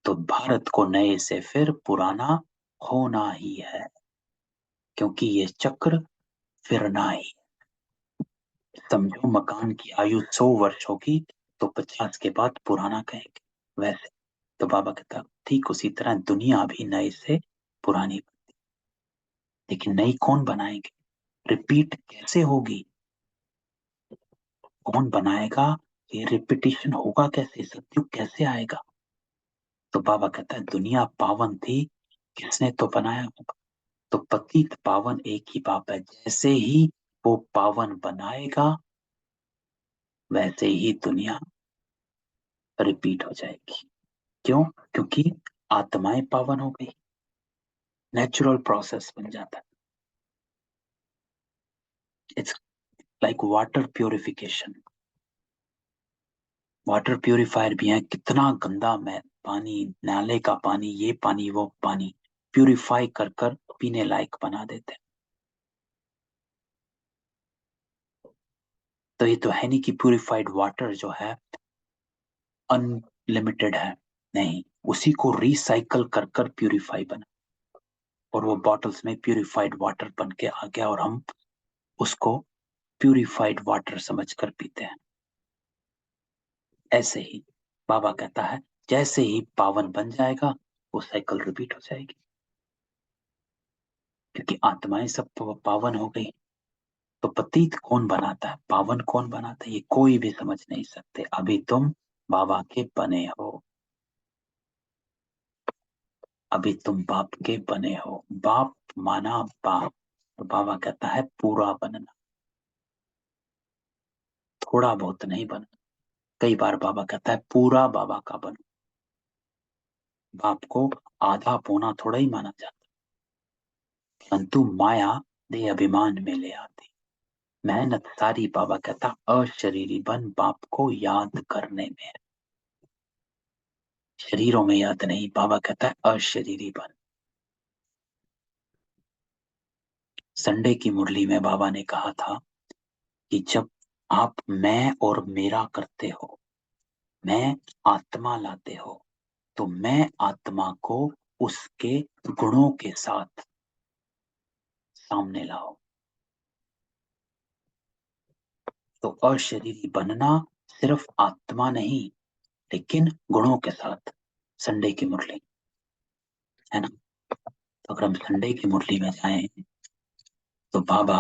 A: तो भारत को नए से फिर पुराना होना ही है, क्योंकि ये चक्र फिरना ही। समझो मकान की आयु 100 वर्ष होगी, तो 50 के बाद पुराना कहेंगे वैसे। तो बाबा कहता ठीक उसी तरह दुनिया भी नए से पुरानी, लेकिन नई कौन बनाएंगे? रिपीट कैसे होगी? कौन बनाएगा? ये रिपीटिशन होगा कैसे? सत्युग कैसे आएगा? तो बाबा कहता है दुनिया पावन थी, किसने तो बनाया होगा। तो पतित पावन एक ही बाप है, जैसे ही वो पावन बनाएगा वैसे ही दुनिया रिपीट हो जाएगी। क्यों? क्योंकि आत्माएं पावन हो गई, नेचुरल प्रोसेस बन जाता है। It's like water purification. Water purifier भी है, कितना गंदा मैं पानी, नाले का पानी, ये पानी वो पानी प्यूरिफाई कर कर पीने लायक बना देते हैं। तो ये तो है नहीं कि प्यूरिफाइड वाटर जो है अनलिमिटेड है, नहीं, उसी को रिसाइकल कर कर प्यूरिफाई बना, और वो बॉटल्स में प्यूरिफाइड वाटर बन के आ गया, और हम उसको प्यूरिफाइड वाटर समझकर पीते हैं। ऐसे ही बाबा कहता है जैसे ही पावन बन जाएगा, वो साइकिल रिपीट हो जाएगी, क्योंकि आत्माएं सब पावन हो गई। तो पतित कौन बनाता है, पावन कौन बनाता है, ये कोई भी समझ नहीं सकते। अभी तुम बाबा के बने हो, अभी तुम बाप के बने हो। बाप माना बाप, तो बाबा कहता है पूरा बनना, थोड़ा बहुत नहीं बनना। कई बार बाबा कहता है पूरा बाबा का बनो। बाप को आधा पौना थोड़ा ही माना जाता, परंतु माया दे अभिमान में ले आती। मेहनत सारी बाबा कहता अशरीरी बन बाप को याद करने में है, शरीरों में याद नहीं। बाबा कहता है अशरीरी बन। संडे की मुरली में बाबा ने कहा था कि जब आप मैं और मेरा करते हो, मैं आत्मा लाते हो, तो मैं आत्मा को उसके गुणों के साथ सामने लाओ। तो अशरीरी बनना सिर्फ आत्मा नहीं, लेकिन गुणों के साथ। संडे की मुरली है ना, तो अगर हम संडे की मुरली में जाएं तो बाबा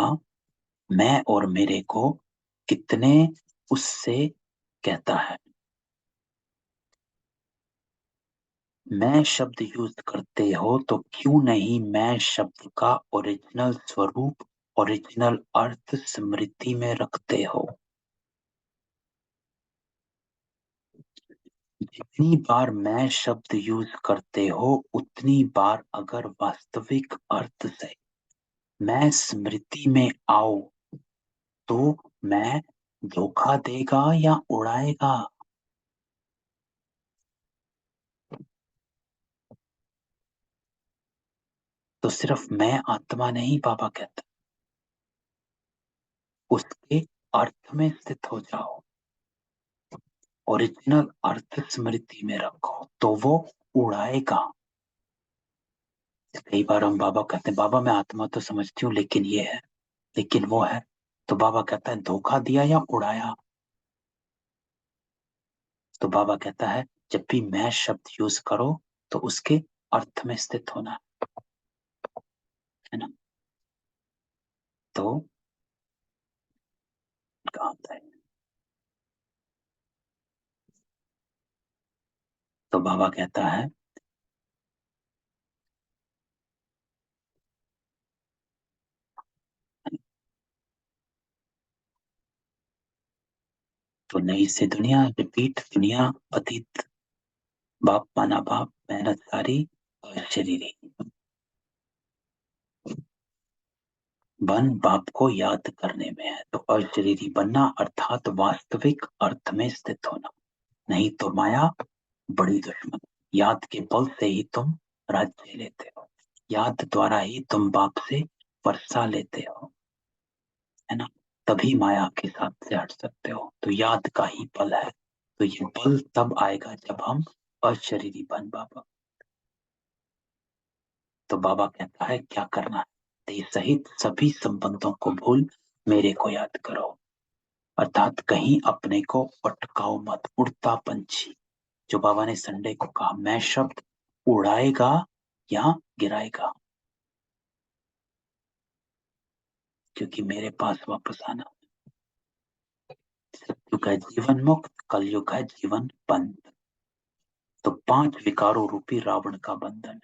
A: मैं और मेरे को कितने उससे कहता है। मैं शब्द यूज करते हो तो क्यों नहीं मैं शब्द का ओरिजिनल स्वरूप, ओरिजिनल अर्थ स्मृति में रखते हो। जितनी बार मैं शब्द यूज करते हो उतनी बार अगर वास्तविक अर्थ से मैं स्मृति में आऊं, तो मैं धोखा देगा या उड़ाएगा। तो सिर्फ मैं आत्मा नहीं, बाबा कहता, उसके अर्थ में स्थित हो जाओ, ओरिजिनल अर्थ स्मृति में रखो, तो वो उड़ाएगा। कई बार हम बाबा कहते हैं बाबा मैं आत्मा तो समझती हूँ लेकिन ये है, लेकिन वो है। तो बाबा कहता है धोखा दिया या उड़ाया। तो बाबा कहता है जब भी मैं शब्द यूज करो तो उसके अर्थ में स्थित होना, है ना। तो कहा होता है, तो बाबा कहता है तो नई से दुनिया रिपीट, दुनिया पतित, बाप माना बाप, मेहनत सारी और शरीरी बन बाप को याद करने में है। तो अशरीरी बनना अर्थात वास्तविक अर्थ में स्थित होना, नहीं तो माया बड़ी दुश्मन। याद के बल से ही तुम राज्य लेते हो, याद द्वारा ही तुम बाप से वर्षा लेते हो, है ना। तभी माया के साथ से हट सकते हो, तो याद का ही बल है। तो ये बल तब आएगा जब हम अशरीरी बन बाबा। तो बाबा कहता है क्या करना है, देह सहित सभी संबंधों को भूल मेरे को याद करो। अर्थात कहीं अपने को अटकाओ मत, उड़ता पंछी। जो बाबा ने संडे को कहा मैं शब्द उड़ाएगा या गिराएगा, क्योंकि मेरे पास वापस आना। सत्युग है जीवन मुक्त, कलयुग है जीवन बंद। तो 5 विकारों रूपी रावण का बंधन,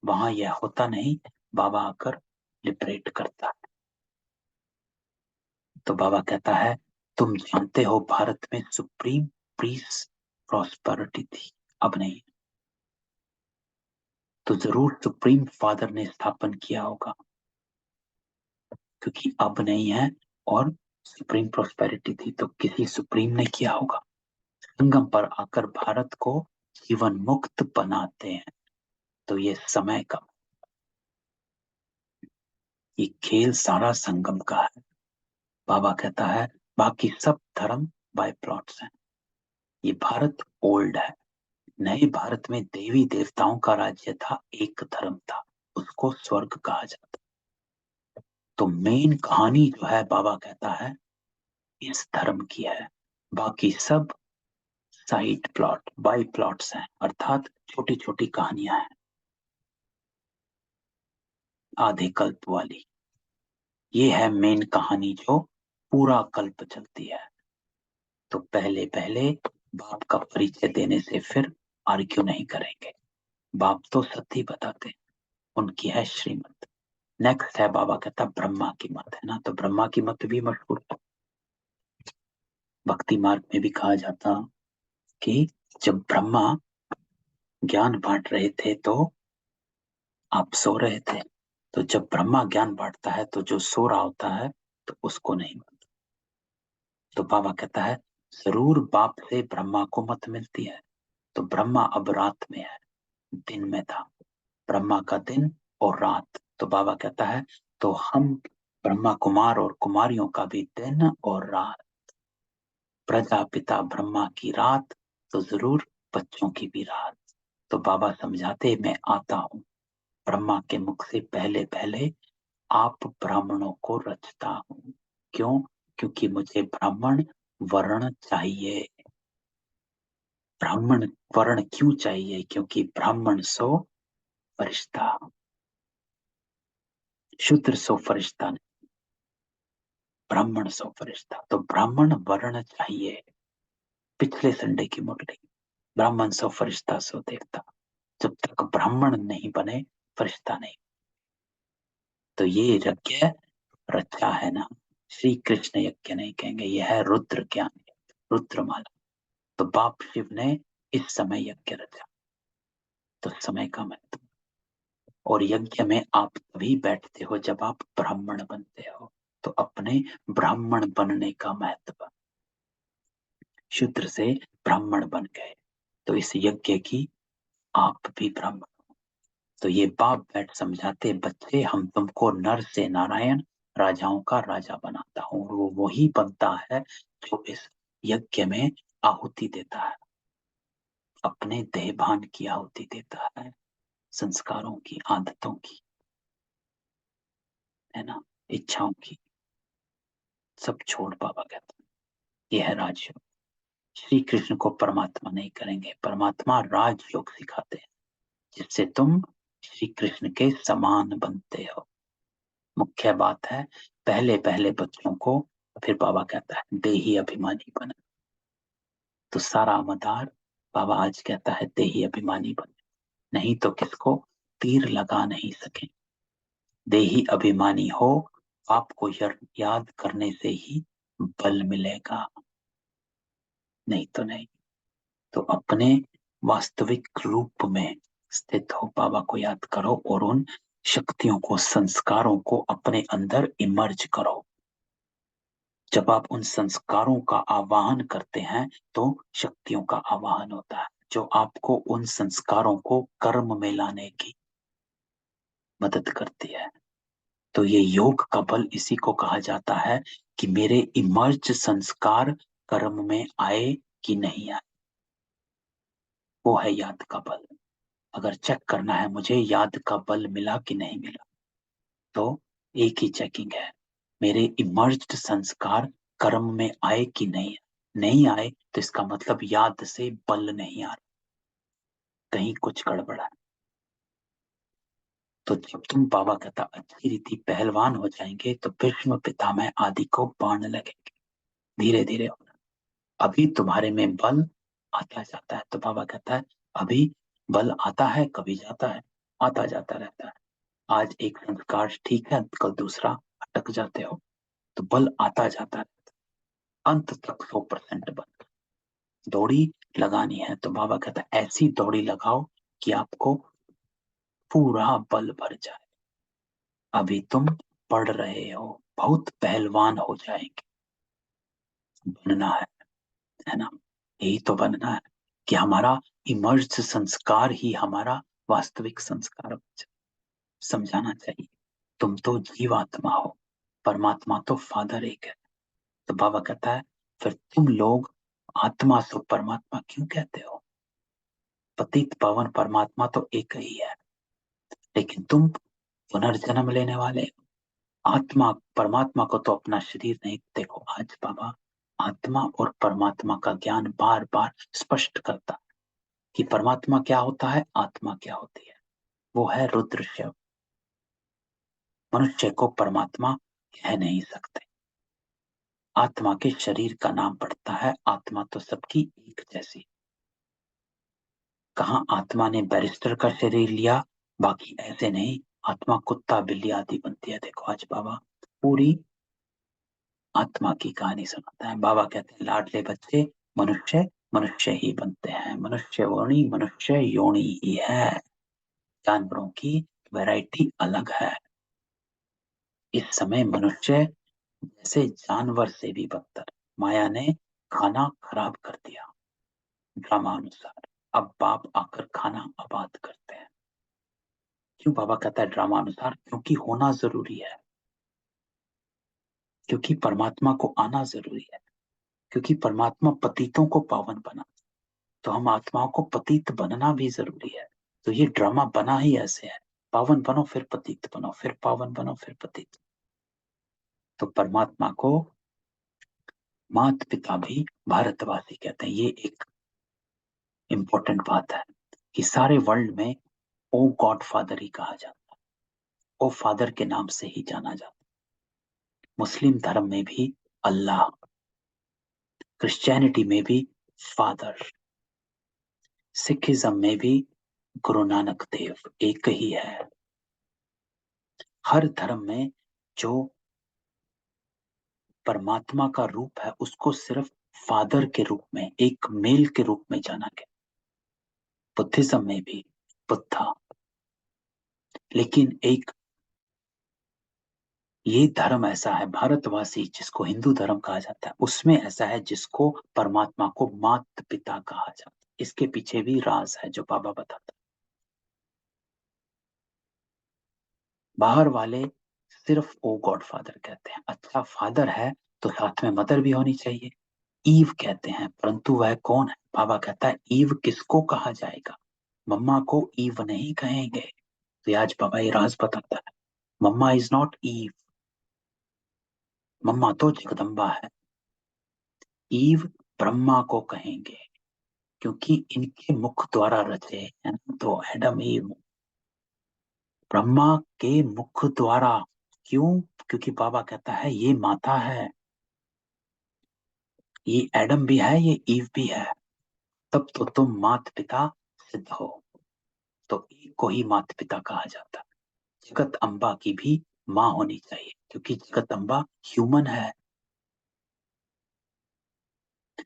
A: वहां यह होता नहीं, बाबा आकर लिबरेट करता है। तो बाबा कहता है तुम जानते हो भारत में सुप्रीम पीस प्रॉस्पेरिटी थी, अब नहीं। तो जरूर सुप्रीम फादर ने स्थापन किया होगा, क्योंकि अब नहीं है। और सुप्रीम प्रॉस्पेरिटी थी तो किसी सुप्रीम ने किया होगा। संगम पर आकर भारत को जीवन मुक्त बनाते हैं। तो ये समय का, ये खेल सारा संगम का है। बाबा कहता है बाकी सब धर्म बाय प्लॉट्स हैं। ये भारत ओल्ड है, नए भारत में देवी देवताओं का राज्य था, एक धर्म था, उसको स्वर्ग कहा जाता। तो मेन कहानी जो है बाबा कहता है इस धर्म की है, बाकी सब साइड प्लॉट बाई प्लॉट्स हैं, अर्थात छोटी छोटी कहानियां हैं। आधे कल्प वाली। ये है मेन कहानी जो पूरा कल्प चलती है। तो पहले पहले बाप का परिचय देने से फिर आर्ग्यू नहीं करेंगे। बाप तो सत्य ही बताते हैं, उनकी है श्रीमत। नेक्स्ट है बाबा कहता ब्रह्मा की मत, है ना। तो ब्रह्मा की मत भी मशहूर है। भक्ति मार्ग में भी कहा जाता कि जब ब्रह्मा ज्ञान बांट रहे थे तो आप सो रहे थे। तो जब ब्रह्मा ज्ञान बांटता है तो जो सो रहा होता है तो उसको नहीं मिलता। तो बाबा कहता है जरूर बाप से ब्रह्मा को मत मिलती है। तो ब्रह्मा अब रात में है, दिन में था। ब्रह्मा का दिन और रात। तो बाबा कहता है तो हम ब्रह्मा कुमार और कुमारियों का भी दिन और रात। प्रजापिता ब्रह्मा की रात तो जरूर बच्चों की भी रात। तो बाबा समझाते मैं आता हूँ ब्रह्मा के मुख से पहले पहले आप ब्राह्मणों को रचता हूँ। क्यों? क्योंकि मुझे ब्राह्मण वर्ण चाहिए। ब्राह्मण वर्ण क्यों चाहिए? क्योंकि ब्राह्मण सो फरिश्ता, शूद्र सो फरिश्ता नहीं, ब्राह्मण सो फरिश्ता। तो ब्राह्मण वर्ण चाहिए। पिछले संडे की मुरली, ब्राह्मण सो फरिश्ता सो देवता। जब तक ब्राह्मण नहीं बने फरिश्ता नहीं। तो ये यज्ञ रचा है ना, श्री कृष्ण यज्ञ नहीं कहेंगे, यह है रुद्र ज्ञान, रुद्रमाला। तो बाप शिव ने इस समय यज्ञ रचा। तो समय का महत्व। और यज्ञ में आप तभी बैठते हो जब आप ब्राह्मण बनते हो। तो अपने ब्राह्मण बनने का महत्व, शूद्र से ब्राह्मण बन गए। तो इस यज्ञ की आप भी ब्राह्मण हो। तो ये बाप बैठ समझाते बच्चे हम तुमको नर से नारायण, राजाओं का राजा बनाता हूँ। वो वही बनता है जो इस यज्ञ में आहुति देता है, अपने देहभान की आहुति देता है, संस्कारों की, आदतों की, है ना, इच्छाओं की, सब छोड़ बाबा कहता है। यह है राजयोग। श्री कृष्ण को परमात्मा नहीं करेंगे, परमात्मा राजयोग सिखाते हैं जिससे तुम श्री कृष्ण के समान बनते हो। मुख्य बात है पहले पहले बच्चों को, फिर बाबा कहता है देही अभिमानी बना। तो सारा मदार बाबा आज कहता है देही अभिमानी बने, नहीं तो किसको तीर लगा नहीं सके। देही अभिमानी हो, आपको याद करने से ही बल मिलेगा, नहीं तो नहीं। तो अपने वास्तविक रूप में स्थित हो, बाबा को याद करो और उन शक्तियों को, संस्कारों को अपने अंदर इमर्ज करो। जब आप उन संस्कारों का आवाहन करते हैं तो शक्तियों का आवाहन होता है जो आपको उन संस्कारों को कर्म में लाने की मदद करती है। तो ये योग का बल इसी को कहा जाता है कि मेरे इमर्ज संस्कार कर्म में आए कि नहीं आए, वो है याद का बल। अगर चेक करना है मुझे याद का बल मिला कि नहीं मिला, तो एक ही चेकिंग है, मेरे इमर्ज्ड संस्कार कर्म में आए कि नहीं। नहीं आए तो इसका मतलब याद से बल नहीं आ रहा, कहीं कुछ गड़बड़ा है। तो जब तुम बाबा कहता अच्छी रीति पहलवान हो जाएंगे तो भीष्म पितामह आदि को बाण लगेंगे, धीरे धीरे होना। अभी तुम्हारे में बल आता जाता है। तो बाबा कहता है अभी बल आता है, कभी जाता है, आता जाता रहता है। आज एक संस्कार ठीक है, कल दूसरा अटक जाते हो। तो बल आता जाता है, अंत तक 100% बल। दौड़ी लगानी है तो बाबा कहता है ऐसी दौड़ी लगाओ कि आपको पूरा बल भर जाए। अभी तुम पढ़ रहे हो, बहुत पहलवान हो जाएंगे, बनना है ना। यही तो बनना है कि हमारा इमर्ज संस्कार ही हमारा वास्तविक संस्कार बन जाए। समझाना चाहिए तुम तो जीवात्मा हो, परमात्मा तो फादर एक है। तो बाबा कहता है फिर तुम लोग आत्मा से परमात्मा क्यों कहते हो? पतित पावन परमात्मा तो एक ही है, लेकिन तुम पुनर्जन्म लेने वाले हो। आत्मा परमात्मा को तो अपना शरीर नहीं देखो। आज बाबा आत्मा और परमात्मा का ज्ञान बार बार स्पष्ट करता है कि परमात्मा क्या होता है, आत्मा क्या होती है। वो है रुद्र शिव। मनुष्य को परमात्मा कह नहीं सकते। आत्मा के शरीर का नाम पड़ता है, आत्मा तो सबकी एक जैसी। कहाँ आत्मा ने बैरिस्टर का शरीर लिया, बाकी ऐसे नहीं। आत्मा कुत्ता बिल्ली आदि बनती है। देखो आज बाबा पूरी आत्मा की कहानी सुनाता है। बाबा कहते हैं लाडले बच्चे मनुष्य मनुष्य ही बनते हैं, मनुष्य योनि ही है। जानवरों की वैरायटी अलग है। इस समय मनुष्य जैसे जानवर से भी बदतर। माया ने खाना खराब कर दिया ड्रामा अनुसार। अब बाप आकर खाना आबाद करते हैं। क्यों बाबा कहता है ड्रामा अनुसार? क्योंकि होना जरूरी है, क्योंकि परमात्मा को आना जरूरी है, क्योंकि परमात्मा पतितों को पावन बना, तो हम आत्माओं को पतित बनना भी जरूरी है। तो ये ड्रामा बना ही ऐसे है, पावन बनो फिर पतित बनो, फिर पावन बनो फिर पतित। तो परमात्मा को माता पिता भी भारतवासी कहते हैं। ये एक इंपॉर्टेंट बात है कि सारे वर्ल्ड में ओ गॉड फादर ही कहा जाता है, ओ फादर के नाम से ही जाना जाता है। मुस्लिम धर्म में भी अल्लाह, क्रिश्चियनिटी में भी फादर, सिखिज्म में भी गुरु नानक देव एक ही है। हर धर्म में जो परमात्मा का रूप है उसको सिर्फ फादर के रूप में, एक मेल के रूप में जाना गया। बुद्धिज्म में भी बुद्धा। लेकिन एक ये धर्म ऐसा है भारतवासी जिसको हिंदू धर्म कहा जाता है, उसमें ऐसा है जिसको परमात्मा को माता पिता कहा जाता है। इसके पीछे भी राज है जो बाबा बताता है। बाहर वाले सिर्फ ओ गॉड फादर कहते हैं। अच्छा फादर है तो साथ में मदर भी होनी चाहिए, ईव कहते हैं। परंतु वह कौन है? बाबा कहता है ईव किसको कहा जाएगा? मम्मा को ईव नहीं कहेंगे। तो आज बाबा ये राज बताता है, मम्मा इज नॉट ईव, मम्मा तो जगदम्बा है। ईव ब्रह्मा को कहेंगे क्योंकि इनके मुख द्वारा रचे है ना। तो एडम ईव ब्रह्मा के मुख द्वारा। क्यों? क्योंकि बाबा कहता है ये माता है, ये एडम भी है, ये ईव भी है। तब तो तुम माता पिता सिद्ध हो। तो एक को ही माता पिता कहा जाता है। जगत अम्बा की भी माँ होनी चाहिए क्योंकि जगत अम्बा ह्यूमन है,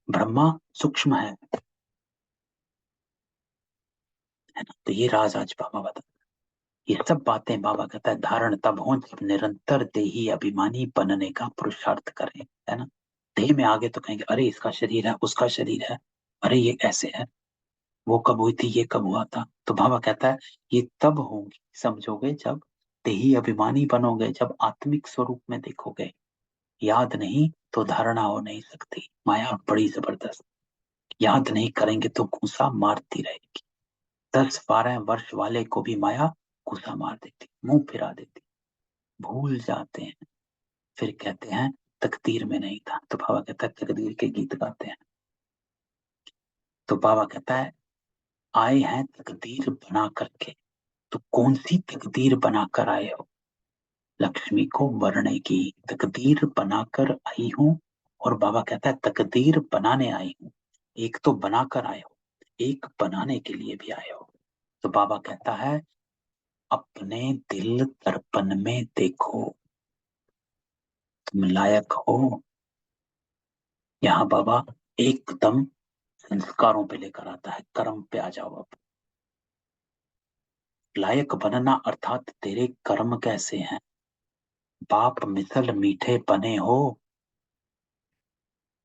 A: ब्रह्मा सूक्ष्म है ना। तो ये राज आज बाबा बता। ये सब बातें बाबा कहता है धारण तब हो जब निरंतर देही अभिमानी बनने का पुरुषार्थ करें, है ना। देह में आगे तो कहेंगे अरे इसका शरीर है, उसका शरीर है, अरे ये ऐसे है, वो कब हुई थी, ये कब हुआ था। तो बाबा कहता है ये तब होंगी समझोगे जब देही अभिमानी बनोगे, जब आत्मिक स्वरूप में देखोगे। याद नहीं तो धारणा हो नहीं सकती। माया बड़ी जबरदस्त, याद नहीं करेंगे तो घूसा मारती रहेगी। 10-12 वर्ष वाले को भी माया घूसा मार देती, मुंह फिरा देती, भूल जाते हैं। फिर कहते हैं तकदीर में नहीं था। तो बाबा कहता है तकदीर के गीत गाते हैं। तो बाबा कहता है आए हैं तकदीर बना करके। तो कौन सी तकदीर बनाकर आए हो? लक्ष्मी को वरने की तकदीर बनाकर आई हूं। और बाबा कहता है तकदीर बनाने आई हूं। एक तो बनाकर आए हो, एक बनाने के लिए भी आए हो। तो बाबा कहता है अपने दिल दर्पण में देखो, तुम लायक हो। यहाँ बाबा एकदम संस्कारों पे लेकर आता है, कर्म पे आ जाओ अब। लायक बनना अर्थात तेरे कर्म कैसे हैं? बाप मिसल मीठे बने हो।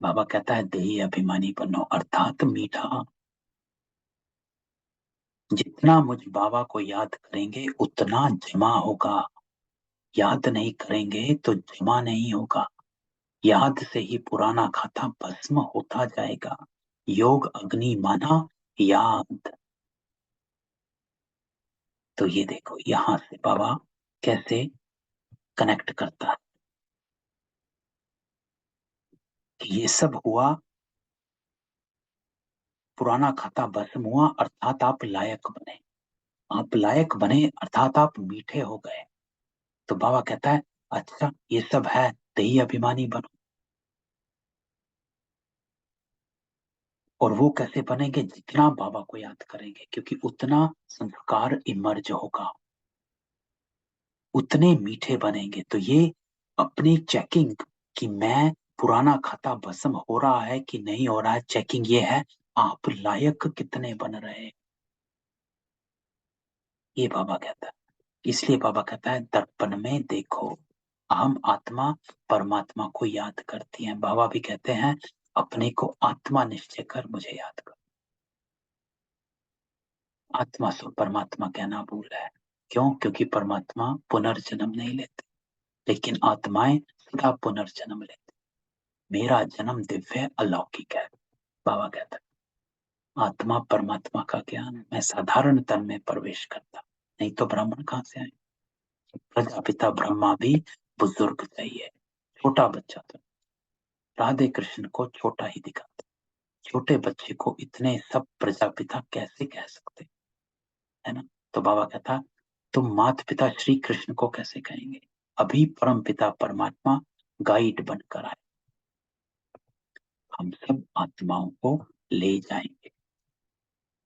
A: बाबा कहता है देही अभिमानी बनो अर्थात मीठा। जितना मुझ बाबा को याद करेंगे उतना जमा होगा, याद नहीं करेंगे तो जमा नहीं होगा। याद से ही पुराना खाता भस्म होता जाएगा। योग अग्नि माना याद। तो ये देखो यहां से बाबा कैसे कनेक्ट करता है कि ये सब हुआ, पुराना खाता भस्म हुआ अर्थात आप लायक बने। आप लायक बने अर्थात आप मीठे हो गए। तो बाबा कहता है अच्छा ये सब है, देही अभिमानी बनो। और वो कैसे बनेंगे? जितना बाबा को याद करेंगे, क्योंकि उतना संस्कार इमर्ज होगा, उतने मीठे बनेंगे। तो ये अपनी चेकिंग कि मैं पुराना खाता भस्म हो रहा है कि नहीं हो रहा है, चेकिंग ये है आप लायक कितने बन रहे हैं। ये बाबा कहता है। इसलिए बाबा कहता है दर्पण में देखो, हम आत्मा परमात्मा को याद करती है। बाबा भी कहते हैं अपने को आत्मा निश्चय कर मुझे याद कर। आत्मा सो परमात्मा कहना भूल है। क्यों? क्योंकि परमात्मा पुनर्जन्म नहीं लेते, लेकिन आत्माएं सदा पुनर्जन्म लेते। मेरा जन्म दिव्य अलौकिक है। बाबा कहता है आत्मा परमात्मा का ज्ञान मैं साधारण तन में प्रवेश करता, नहीं तो ब्राह्मण कहां से आए? प्रजापिता ब्रह्मा भी बुजुर्ग चाहिए, छोटा बच्चा तो। राधे कृष्ण को छोटा ही दिखाते, छोटे बच्चे को इतने सब प्रजापिता कैसे कह सकते, है ना? तो बाबा कहता तुम माता पिता श्री कृष्ण को कैसे कहेंगे? अभी परम पिता परमात्मा गाइड बनकर आए, हम सब आत्माओं को ले जाएंगे।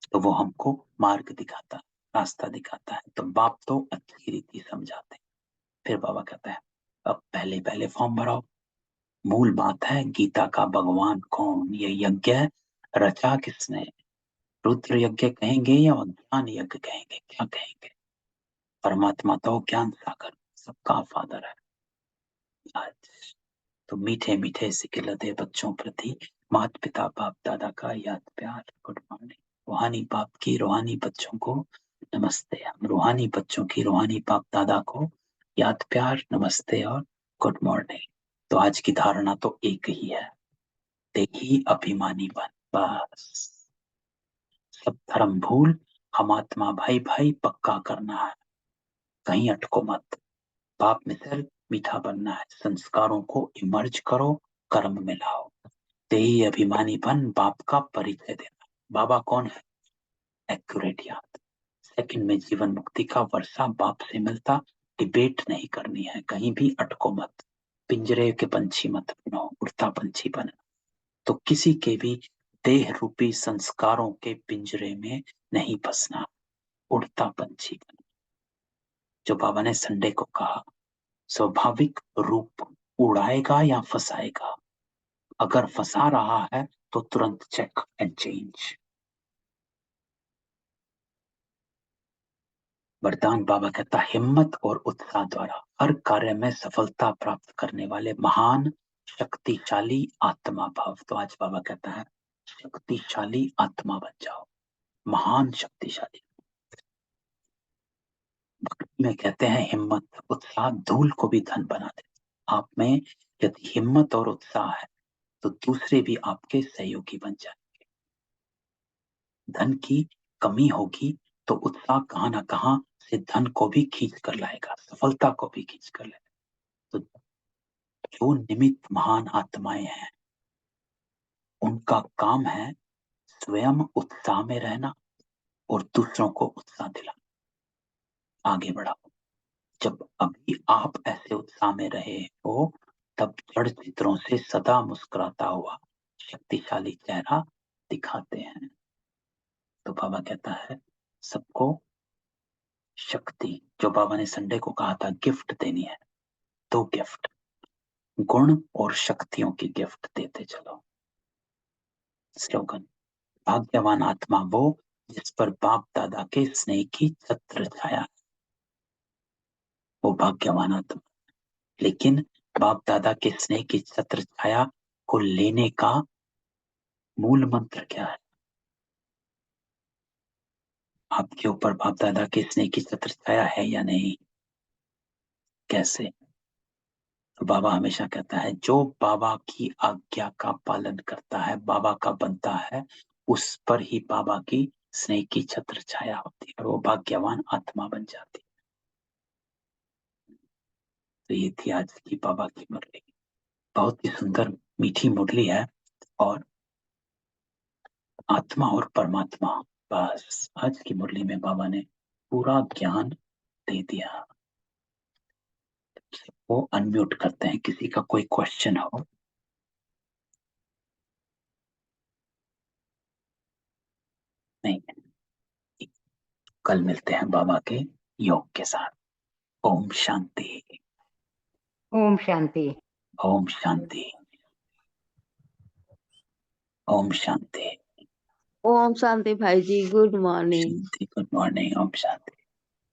A: तो वो हमको मार्ग दिखाता, रास्ता दिखाता है। तो बाप तो अच्छी रीति समझाते हैं। फिर बाबा कहता है अब पहले पहले फॉर्म भराओ। मूल बात है गीता का भगवान कौन, ये यज्ञ रचा किसने? रुद्र यज्ञ कहेंगे या ज्ञान यज्ञ कहेंगे? क्या कहेंगे? परमात्मा तो ज्ञान सागर सबका फादर है। आज तो मीठे मीठे सिकिलते बच्चों प्रति माता पिता बाप दादा का याद प्यार गुड मॉर्निंग। रूहानी बाप की रूहानी बच्चों को नमस्ते। हम रूहानी बच्चों की रूहानी बाप दादा को याद प्यार नमस्ते और गुड मॉर्निंग। तो आज की धारणा तो एक ही है, देखी अभिमानी बन। बस सब धर्म भूल, हम आत्मा भाई भाई पक्का करना है, कहीं अटको मत। बाप मिसल मीठा बनना है, संस्कारों को इमर्ज करो, कर्म में लाओ। तेही अभिमानी बन, बाप का परिचय देना। बाबा कौन है? एक्यूरेट याद। सेकंड में जीवन मुक्ति का वर्षा बाप से मिलता। डिबेट नहीं करनी है, कहीं भी अटको मत। पिंजरे के पंछी मत बनो, उड़ता पंछी बनो। तो किसी के भी देह रूपी संस्कारों के पिंजरे में नहीं फंसना, उड़ता पंछी बनो। जो बाबा ने संडे को कहा स्वाभाविक रूप उड़ाएगा या फंसाएगा? अगर फंसा रहा है तो तुरंत चेक एंड चेंज। वरदान बाबा कहता हिम्मत और उत्साह द्वारा हर कार्य में सफलता प्राप्त करने वाले महान शक्तिशाली आत्मा भव। तो आज बाबा कहता है शक्तिशाली आत्मा बन जाओ, महान शक्तिशाली। भक्ति में कहते हैं हिम्मत उत्साह धूल को भी धन बना दे। आप में यदि हिम्मत और उत्साह है तो दूसरे भी आपके सहयोगी बन जाए। धन की कमी होगी तो उत्साह कहां ना कहां से धन को भी खींच कर लाएगा, सफलता को भी खींच कर लाएगा। तो जो निमित्त महान आत्माएं हैं उनका काम है स्वयं उत्साह में रहना और दूसरों को उत्साह दिलाना, आगे बढ़ाओ। जब अभी आप ऐसे उत्साह में रहे हो तब जड़ चित्रों से सदा मुस्कुराता हुआ शक्तिशाली चेहरा दिखाते हैं। तो बाबा कहता है सबको शक्ति, जो बाबा ने संडे को कहा था गिफ्ट देनी है, दो गिफ्ट, गुण और शक्तियों की गिफ्ट देते चलो। स्लोगन भाग्यवान आत्मा वो जिस पर बाप दादा के स्नेह की छत्र छाया। वो भाग्यवान आत्मा, लेकिन बाप दादा के स्नेह की छत्र छाया को लेने का मूल मंत्र क्या है? आपके ऊपर बाप दादा के स्नेह की छत्र छाया है या नहीं? कैसे? तो बाबा हमेशा कहता है जो बाबा की आज्ञा का पालन करता है, बाबा का बनता है, उस पर ही बाबा की स्नेह की छत्र छाया होती है और वो भाग्यवान आत्मा बन जाती है। तो ये थी आज की बाबा की मुरली, बहुत ही सुंदर मीठी मुरली है। और आत्मा और परमात्मा, बस आज की मुरली में बाबा ने पूरा ज्ञान दे दिया। वो अनम्यूट करते हैं, किसी का कोई क्वेश्चन हो। नहीं, कल मिलते हैं बाबा के योग के साथ। ओम शांति।
C: ओम शांति।
A: ओम शांति। ओम शांति।
D: ओम शांति भाई जी, गुड मॉर्निंग।
A: Good morning. ओम शांति।